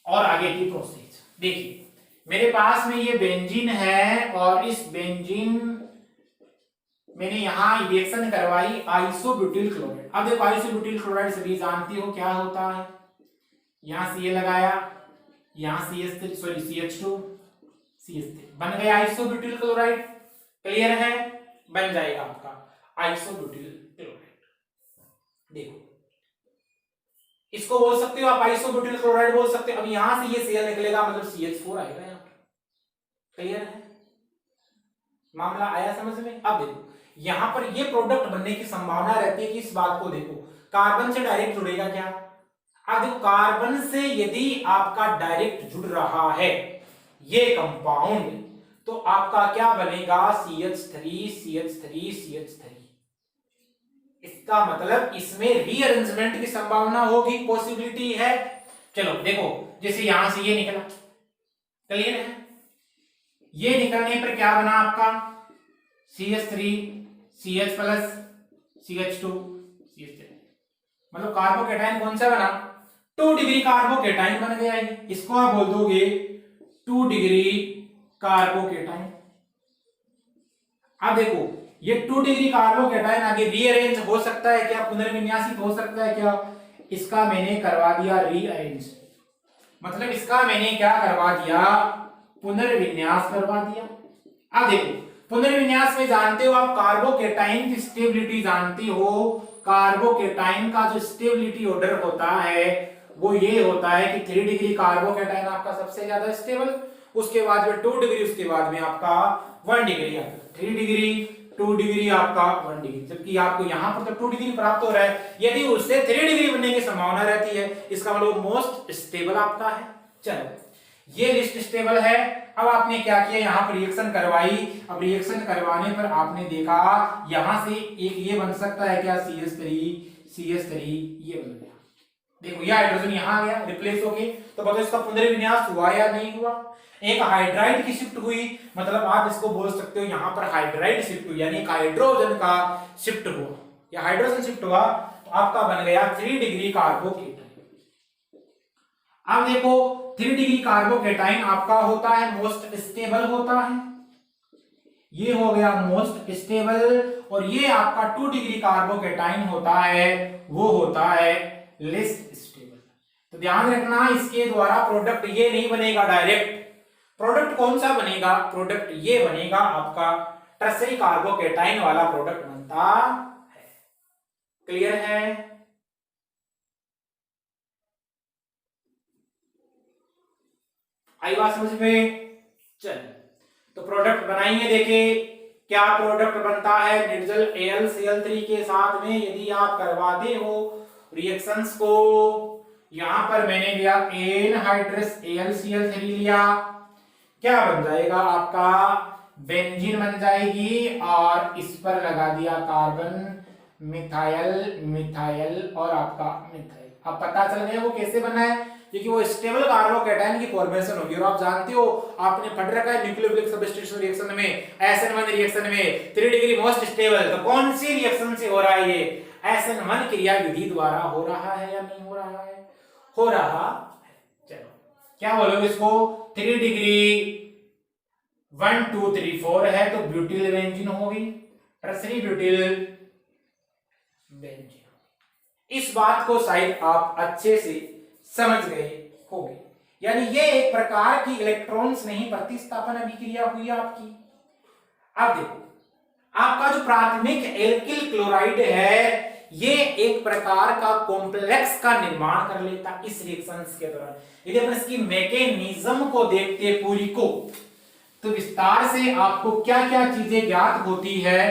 और आगे की प्रोसेस। देखिए मेरे पास में ये बेंजीन है, और इस बेंजीन मैंने यहां रिएक्शन करवाई आइसोब्यूटिल क्लोराइड। अब देखो आइसोब्यूटिल क्लोराइड सभी जानती हो क्या होता है, यहां Ca लगाया, यहां CH3 सॉरी CH2 CH3 बन गया आइसोब्यूटिल क्लोराइड। क्लियर है, बन जाएगा आपका आइसोब्यूटिल क्लोराइड। देखो इसको बोल सकते हो आप आइसोब्यूटिल क्लोराइड बोल सकते हो। अब यहां से ये Cl निकलेगा, मतलब CH4 आएगा यहां पर। क्लियर है, मामला आया समझ में। अब देखो यहां पर ये प्रोडक्ट बनने की संभावना रहती है कि इस बात को देखो, कार्बन से डायरेक्ट जुड़ेगा क्या। अब देखो कार्बन से यदि आपका डायरेक्ट जुड़ रहा है ये कंपाउंड, तो आपका क्या बनेगा CH3 CH3 CH3। इसका मतलब इसमें रीअरेंजमेंट की संभावना होगी, पॉसिबिलिटी है। चलो देखो जैसे यहां से ये निकला, क्लियर है, ये निकलने पर क्या बना आपका CH3 CH plus CH2 CH3, मतलब कार्बोकेटाइन कौन सा बना 2 डिग्री कार्बोकेटाइन बन गया है। इसको आप बोल दोगे 2 डिग्री कार्बोकेटाइन। अब देखो ये 2 डिग्री कार्बोकेटाइन आगे रीअरेंज हो सकता है क्या, पुनर्विन्यासित हो सकता है क्या, इसका मैंने करवा दिया रीअरेंज, मतलब इसका मैंने क्या करवा दिया पुनर्विन्यास करवा दिया। अब देखो पुनर्विन्यास में जानते हो आप कार्बोकेटाइन की स्टेबिलिटी जानती हो, कार्बोकेटाइन का जो स्टेबिलिटी ऑर्डर होता है वो ये होता है कि 3 डिग्री कार्बोकेटाइन आपका सबसे ज्यादा स्टेबल, उसके बाद में 2 डिग्री, उसके बाद में आपका 1 डिग्री आता है, 3 डिग्री 2 डिग्री आपका 1 डिग्री, जबकि आपको यहां पर तो 2 डिग्री प्राप्त हो रहा है, यदि उससे 3 डिग्री बनने की संभावना रहती है, इसका मतलब मोस्ट स्टेबल आपका है। चलो ये लिस्ट स्टेबल है। अब आपने क्या किया, यहाँ पर रिएक्शन करवाई। अब रिएक्शन करवाने पर आपने देखा यहां से एक ये बन सकता है क्या CH3 ये बन गया। देखो ये हाइड्रोजन यहाँ आ गया रिप्लेस होके, तो बताओ इसका पुनर्विन्यास हुआ या नहीं हुआ। एक हाइड्राइड की शिफ्ट हुई, मतलब आप इसको बोल सकते हो यहाँ पर हाइड्राइड शिफ्ट हुई, यानी हाइड्रोजन का शिफ्ट हुआ या हाइड्रोजन शिफ्ट हुआ, तो आपका बन गया 3 डिग्री कार्बोकेटाइन। अब देखो 3 डिग्री कार्बोकेटाइन आपका होता है मोस्ट स्टेबल होता है, ये हो गया मोस्ट स्टेबल, और ये आपका 2 डिग्री कार्बोकेटाइन होता है वो होता है लेस्ट स्टेबल। तो ध्यान रखना इसके द्वारा प्रोडक्ट ये नहीं बनेगा डायरेक्ट, प्रोडक्ट कौन सा बनेगा, प्रोडक्ट ये बनेगा आपका टर्सरी कार्बोकेटाइन वाला प्रोडक्ट बनता है। क्लियर है, आई बात समझ में। चलिए तो प्रोडक्ट बनाएंगे, देखे क्या प्रोडक्ट बनता है निर्जल AlCl3 के साथ में यदि आप करवाते हो रिएक्शंस को। यहां पर मैंने लिया एनहाइड्रस AlCl3 लिया, क्या बन जाएगा आपका बेंजीन बन जाएगी, और इस पर लगा दिया कार्बन मिथाइल मिथाइल और आपका मिथाइल। अब पता चल गया वो कैसे बना है, क्योंकि वो स्टेबल कार्बोकेटाइन की फॉर्मेशन होगी। और आप जानते हो आपने पढ़ रखा है न्यूक्लियोफिलिक सबस्टिट्यूशन रिएक्शन में, SN1 रिएक्शन में 3 डिग्री मोस्ट स्टेबल, तो कौन सी रिएक्शन से हो रहा है ये, SN1 क्रिया विधि द्वारा हो रहा है या नहीं हो रहा है, हो रहा है। चलो क्या बोलोगे इसको 3 डिग्री 1 2 3 4 है तो ब्यूटिल बेंजीन होगी, टर्सरी ब्यूटिल बेंजीन। इस बात को शायद आप अच्छे से समझ गए होंगे। यानी ये एक प्रकार की इलेक्ट्रॉन्स नहीं प्रतिस्थापन अभिक्रिया हुई आपकी। अब देखो आपका जो प्राथमिक एल्किल क्लोराइड है ये एक प्रकार का कॉम्प्लेक्स का निर्माण कर लेता इस रिएक्शंस के दौरान। यदि अपन इसकी मैकेनिज्म को देखते पूरी को तो विस्तार से आपको क्या क्या चीजें ज्ञात होती है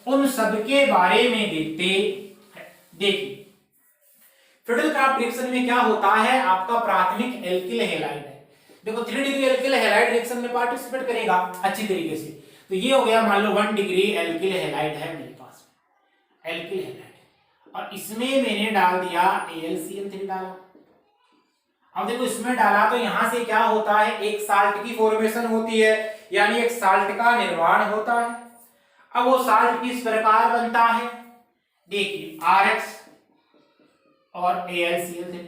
उन सब के बारे में देखते हैं। देखिए फिडलक्राफ्ट रिएक्शन में क्या होता है, आपका प्राथमिक एल्किल हैलाइड है। देखो 3 डिग्री एल्किल हैलाइड रिएक्शन में पार्टिसिपेट करेगा अच्छी तरीके से। तो ये हो गया मान लो 1 डिग्री एल्किल हैलाइड है मेरे पास में, एल्किल हैलाइड, और इसमें मैंने डाल दिया AlCl3 डाला। अब देखो इसमें डाला तो यहां से क्या होता है, एक साल्ट की फॉर्मेशन होती है, यानी एक साल्ट का निर्माण होता है। अब वो साल्ट किस प्रकार बनता है, देखिए RH और AlCl3।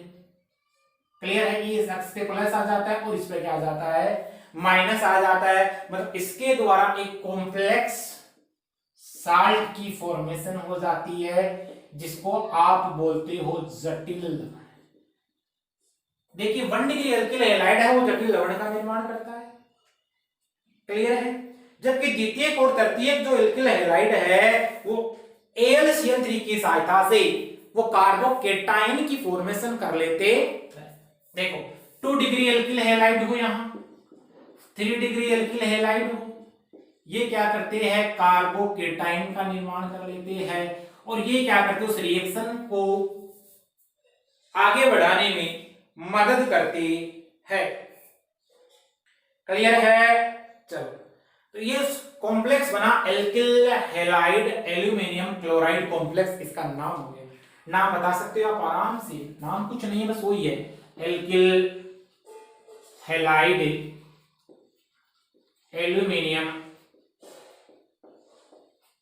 क्लियर है कि इस अक्ष पे प्लस आ जाता है और इस पे क्या आ जाता है, माइनस आ जाता है। मतलब इसके द्वारा एक कॉम्प्लेक्स साल्ट की फॉर्मेशन हो जाती है जिसको आप बोलते हो जटिल लवण। देखिए 1 डिग्री एल्किल हैलाइड है वो जटिल लवण का निर्माण करता है। क्लियर है। जबकि द्वितीयक और तृतीयक जो एल्किल हैलाइड है वो AlCl3 की सहायता से वो कार्बोकेटाइन की फॉर्मेशन कर लेते हैं। देखो 2 डिग्री एल्किल हैलाइड हो, यहां 3 डिग्री एल्किल हैलाइड हो, ये क्या करते हैं कार्बोकेटाइन का निर्माण कर लेते हैं और ये क्या करते हैं उस रिएक्शन को आगे बढ़ाने में मदद करते हैं। क्लियर है। चलो तो ये कॉम्प्लेक्स बना alkyl halide aluminium chloride complex, इसका नाम हो गया। नाम बता सकते हो आप आराम से, नाम कुछ नहीं है बस वही है, alkyl halide aluminium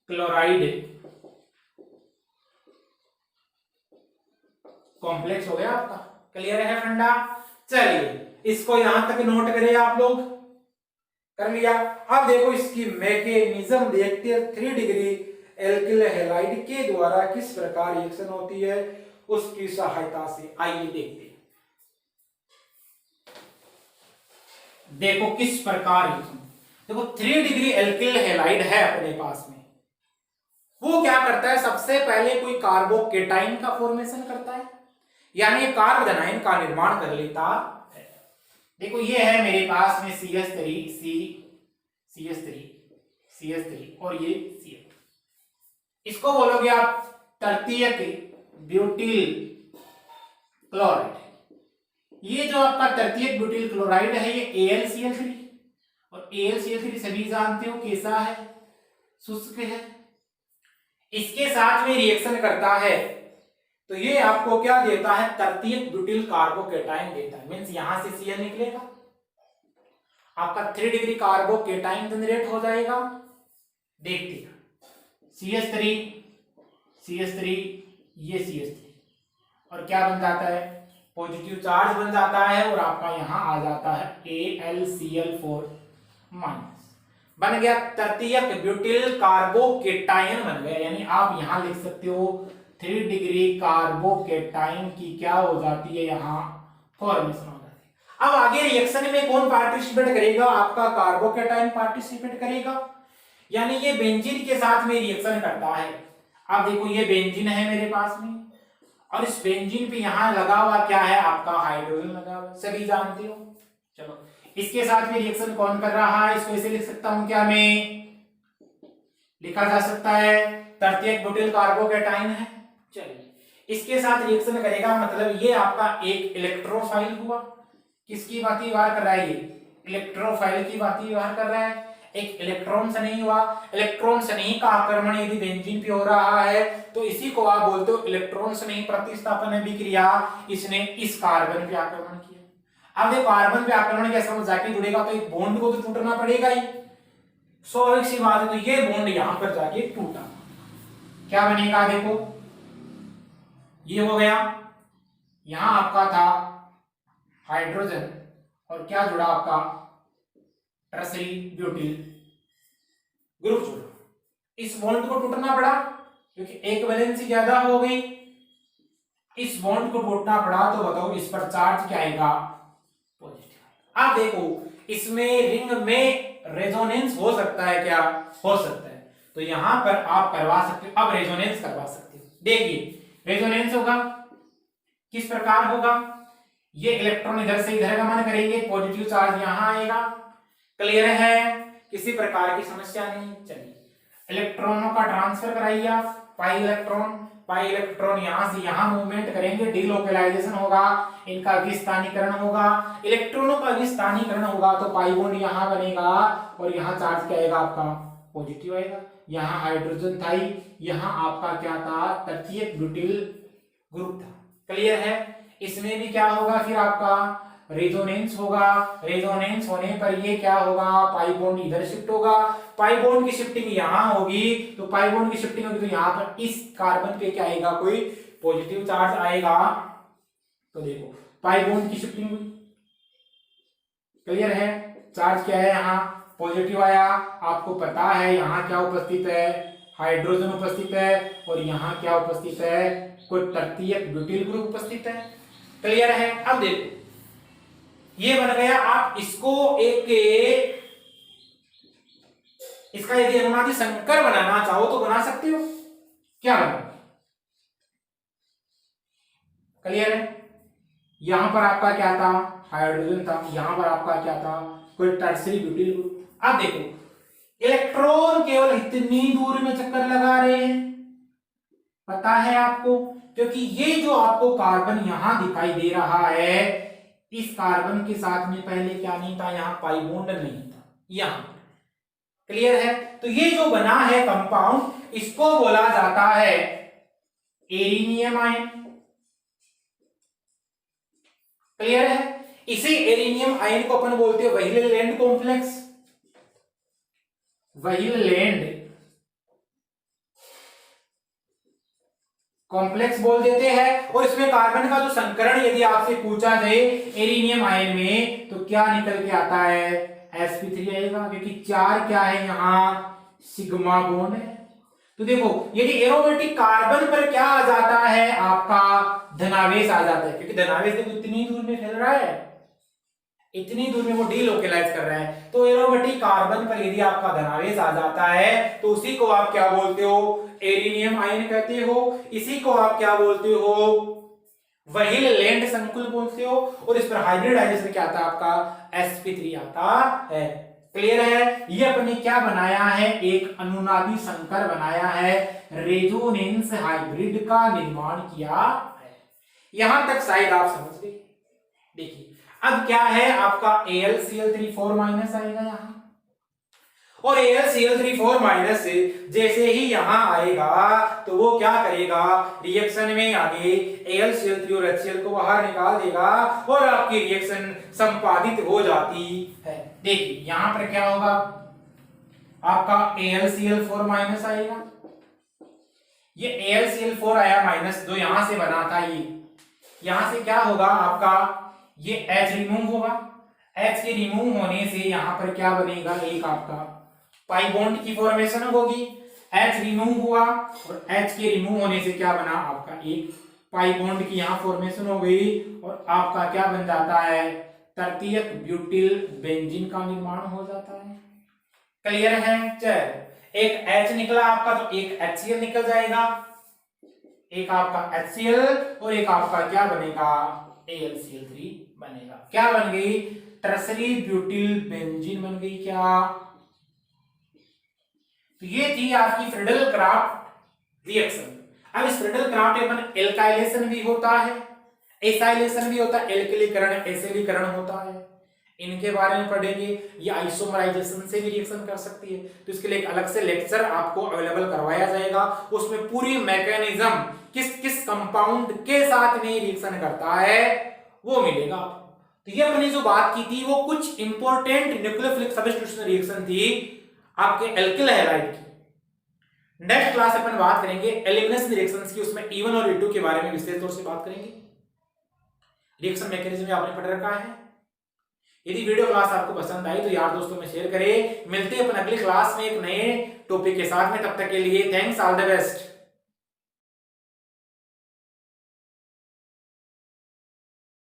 chloride complex हो गया आपका। क्लियर है फंडा। चलिए इसको यहां तक नोट करें आप लोग, कर लिया। अब देखो इसकी मैकेनिज्म देखते हैं, 3 डिग्री एल्किल हैलाइड के द्वारा किस प्रकार रिएक्शन होती है उसकी सहायता से। आइए देखते हैं, देखो किस प्रकार रिएक्शन। देखो 3 डिग्री एल्किल हैलाइड है अपने पास में, वो क्या करता है, सबसे पहले कोई कार्बोकेटाइन का फॉर्मेशन करता है, यानी कार्बोनाइन का निर्माण कर लेता है। देखो ये है मेरे पास में CH3 और ये CH। इसको बोलोगे आप तृतीयक ब्यूटिल क्लोराइड। ये जो आपका तृतीयक ब्यूटिल क्लोराइड है ये AlCl3, और AlCl3 सभी जानते हो कैसा है, शुष्क है। इसके साथ में रिएक्शन करता है तो ये आपको क्या देता है, तृतीयक ब्यूटिल कार्बोकेटाइन देता है। मींस यहां से Cl निकलेगा, आपका 3 डिग्री कार्बोकेटाइन जनरेट हो जाएगा। देखते हैं CH3 ये CH3 और क्या बन जाता है, पॉजिटिव चार्ज बन जाता है और आपका यहां आ जाता है AlCl4 माइनस, बन गया तृतीयक ब्यूटिल कार्बोकेटाइन बन गया। यानी आप यहां लिख सकते हो 3 डिग्री कार्बोकेटाइन की क्या हो जाती है, यहां फॉर्मेशन हो जाती है। अब आगे रिएक्शन में कौन पार्टिसिपेट करेगा, आपका कार्बोकेटाइन पार्टिसिपेट करेगा, यानी ये बेंजीन के साथ में रिएक्शन करता है। अब देखो ये बेंजीन है मेरे पास में और इस बेंजीन पे यहां लगा हुआ क्या है, आपका हाइड्रोजन लगा हुआ, सभी जानते हो। चलो इसके साथ में रिएक्शन कौन कर रहा है, इसको ऐसे लिख सकता हूं क्या मैं, लिखा जा सकता है तृतीयक ब्यूटिल कार्बोकेटाइन है। चलिए इसके साथ रिएक्शन करेगा, मतलब ये आपका एक इलेक्ट्रोफाइल हुआ। किसकी बात व्यवहार कर रहा है, ये इलेक्ट्रोफाइल की बात व्यवहार कर रहा है। एक इलेक्ट्रॉन से नहीं हुआ, इलेक्ट्रॉन से नहीं का आक्रमण यदि बेंजीन पे हो रहा है तो इसी को आप बोलते हो इलेक्ट्रॉन से नहीं प्रतिस्थापन अभिक्रिया। इसने इस कार्बन पे आक्रमण किया। अब देखो कार्बन पे आक्रमण के समझ जाके जुड़ेगा तो एक बॉन्ड को तो टूटना पड़ेगा ही, स्वाभाविक सी बात है। तो ये बॉन्ड यहां पर जाके टूटा, क्या बनेगा, देखो ये हो गया, यहां आपका था हाइड्रोजन और क्या जुड़ा आपका टर्सरी ब्यूटिल ग्रुप जुड़ा। इस बॉन्ड को टूटना पड़ा क्योंकि एक वैलेंसी ज्यादा हो गई, इस बॉन्ड को टूटना पड़ा, तो बताओ इस पर चार्ज क्या आएगा? पॉजिटिव। अब देखो इसमें रिंग में रेजोनेंस हो सकता है क्या? हो सकता है। तो यहां पर आप करवा सकते हो, अब रेजोनेंस करवा सकते हो। देखिए रेजोनेंस होगा किस प्रकार होगा, ये इलेक्ट्रॉन इधर से इधर गमन करेंगे, पॉजिटिव चार्ज यहां आएगा। क्लियर है? किसी प्रकार की समस्या नहीं। चलिए इलेक्ट्रॉनों का ट्रांसफर कराइए आप, पाई इलेक्ट्रॉन यहां से यहां मूवमेंट करेंगे, डीलोकलाइजेशन होगा, इनका विस्थानीकरण होगा। इलेक्ट्रॉनों का विस्थानीकरण होगा तो पाई बॉन्ड यहां बनेगा और यहां चार्ज क्या आएगा? आपका पॉजिटिव आएगा। यहां हाइड्रोजन था, यहां आपका क्या था? तृतीयक ब्यूटिल ग्रुप था। क्लियर है? इसमें भी क्या होगा फिर आपका रेजोनेंस होगा। रेजोनेंस होने पर ये क्या होगा? पाई बॉन्ड इधर शिफ्ट होगा, पाई बॉन्ड की शिफ्टिंग यहां होगी, तो पाई बॉन्ड की शिफ्टिंग होगी तो यहां पर इस कार्बन पे क्या आएगा? कोई पॉजिटिव चार्ज आएगा। तो देखो पाई बॉन्ड की शिफ्टिंग हुई। क्लियर है? चार्ज क्या है? यहां पॉजिटिव आया। आपको पता है यहां क्या उपस्थित है? हाइड्रोजन उपस्थित है, और यहां क्या उपस्थित है? कोई तृतीयक ब्यूटिल ग्रुप उपस्थित है। क्लियर है? अब देखो ये बन गया। आप इसको एक इसका यदि अनुनादी संकर बनाना चाहो तो बना सकते हो। क्या बना? क्लियर है? यहां पर आपका क्या था? हाइड्रोजन था, यहां पर आपका क्या था? कोई टर्सरी ब्यूटिल ग्रुप। अब देखो इलेक्ट्रॉन केवल इतनी दूर में चक्कर लगा रहे हैं, पता है आपको, क्योंकि ये जो आपको कार्बन यहां दिखाई दे रहा है, इस कार्बन के साथ में पहले क्या नहीं था? यहां पाई बॉन्ड नहीं था यहां। क्लियर है? तो ये जो बना है कंपाउंड, इसको बोला जाता है एरिनियम आयन। क्लियर है? इसी एरिनियम आयन को अपन बोलते हैं व्हीललैंड कॉम्प्लेक्स। व्हीललैंड कॉम्प्लेक्स बोल देते हैं। और इसमें कार्बन का जो संकरण यदि आपसे पूछा जाए एरिनियम आयन में, तो क्या निकल के आता है? sp3 आएगा, क्योंकि 4 क्या है यहां? सिग्मा बॉन्ड है। तो देखो यदि एरोमेटिक कार्बन पर क्या आ जाता है? आपका धनावेश आ जाता है, क्योंकि धनावेश देखो इतनी दूर में फैल रहा है, इतनी दूर में वो डीलोकलाइज कर रहा है। तो एरोमेटिक कार्बन पर यदि आपका धनावेश आ जाता है तो उसी को आप क्या बोलते हो? एरिनियम आयन कहते हो। इसी को आप क्या बोलते हो? व्हीललैंड संकुल बोलते हो। और इस पर हाइब्रिडाइजेशन क्या आता है? आपका sp3 आता है। क्लियर है? ये अपने क्या बनाया है? एक अनुनादी संकर बनाया है, रेजोनेंस हाइब्रिड का निर्माण किया है। यहां तक शायद आप समझ गए। देखिए अब क्या है? आपका AlCl3 आएगा यहां, और AlCl3 जैसे ही यहां आएगा तो वो क्या करेगा? रिएक्शन में आगे AlCl3 और HCl को बाहर निकाल देगा और आपकी रिएक्शन संपादित हो जाती है। देखिए यहां पर क्या होगा? आपका AlCl4 आएगा। ये AlCl4 आया माइनस, जो यहां से बना था, ये यहां से क्या होगा? आपका ये H रिमूव होगा। H के रिमूव होने से यहां पर क्या बनेगा? एक आपका पाई बॉन्ड की फॉर्मेशन होगी। H रिमूव हुआ और H के रिमूव होने से क्या बना? आपका एक पाई बॉन्ड की यहां फॉर्मेशन हो गई और आपका क्या बन जाता है? तृतीयक ब्यूटिल बेंजीन का निर्माण हो जाता है। क्लियर है? चल एक H निकला आपका तो एक HCl निकल जाएगा, एक आपका HCl और एक आपका क्या बनेगा? AlCl3 बनेगा। क्या बन गई? टर्सरी ब्यूटिल बेंजीन बन गई। क्या? तो ये थी आपकी फ्रीडल क्राफ्ट रिएक्शन। अब इस फ्रीडल क्राफ्ट में अपन एल्काइलेशन भी होता है, एसाइलेशन भी होता है, एल्किलीकरण, एसिडीकरण होता है। इनके बारे में पढ़ेंगे। ये आइसोमराइजेशन से भी रिएक्शन कर सकती है, तो इसके लिए एक अलग से लेक्चर आपको अवेलेबल करवाया जाएगा। उसमें पूरी मैकेनिज्म किस किस कंपाउंड के साथ में रिएक्शन करता है वो मिलेगा। तो ये अपनी जो बात की थी वो कुछ इंपॉर्टेंट न्यूक्लियोफिलिक सब्स्टिट्यूशन रिएक्शन थी आपके एल्किल हैलाइड की। नेक्स्ट क्लास अपन बात करेंगे एलिमिनेशन रिएक्शंस की, उसमें E1 और E2 के बारे में विस्तार तौर से बात करेंगे। रिएक्शन मैकेनिज्म में आपने पढ़ रखा है। यदि वीडियो क्लास आपको पसंद आई तो यार दोस्तों में शेयर करें। मिलते हैं अपन अगली क्लास में एक नए टॉपिक के साथ में, तब तक के लिए थैंक्स, ऑल द बेस्ट।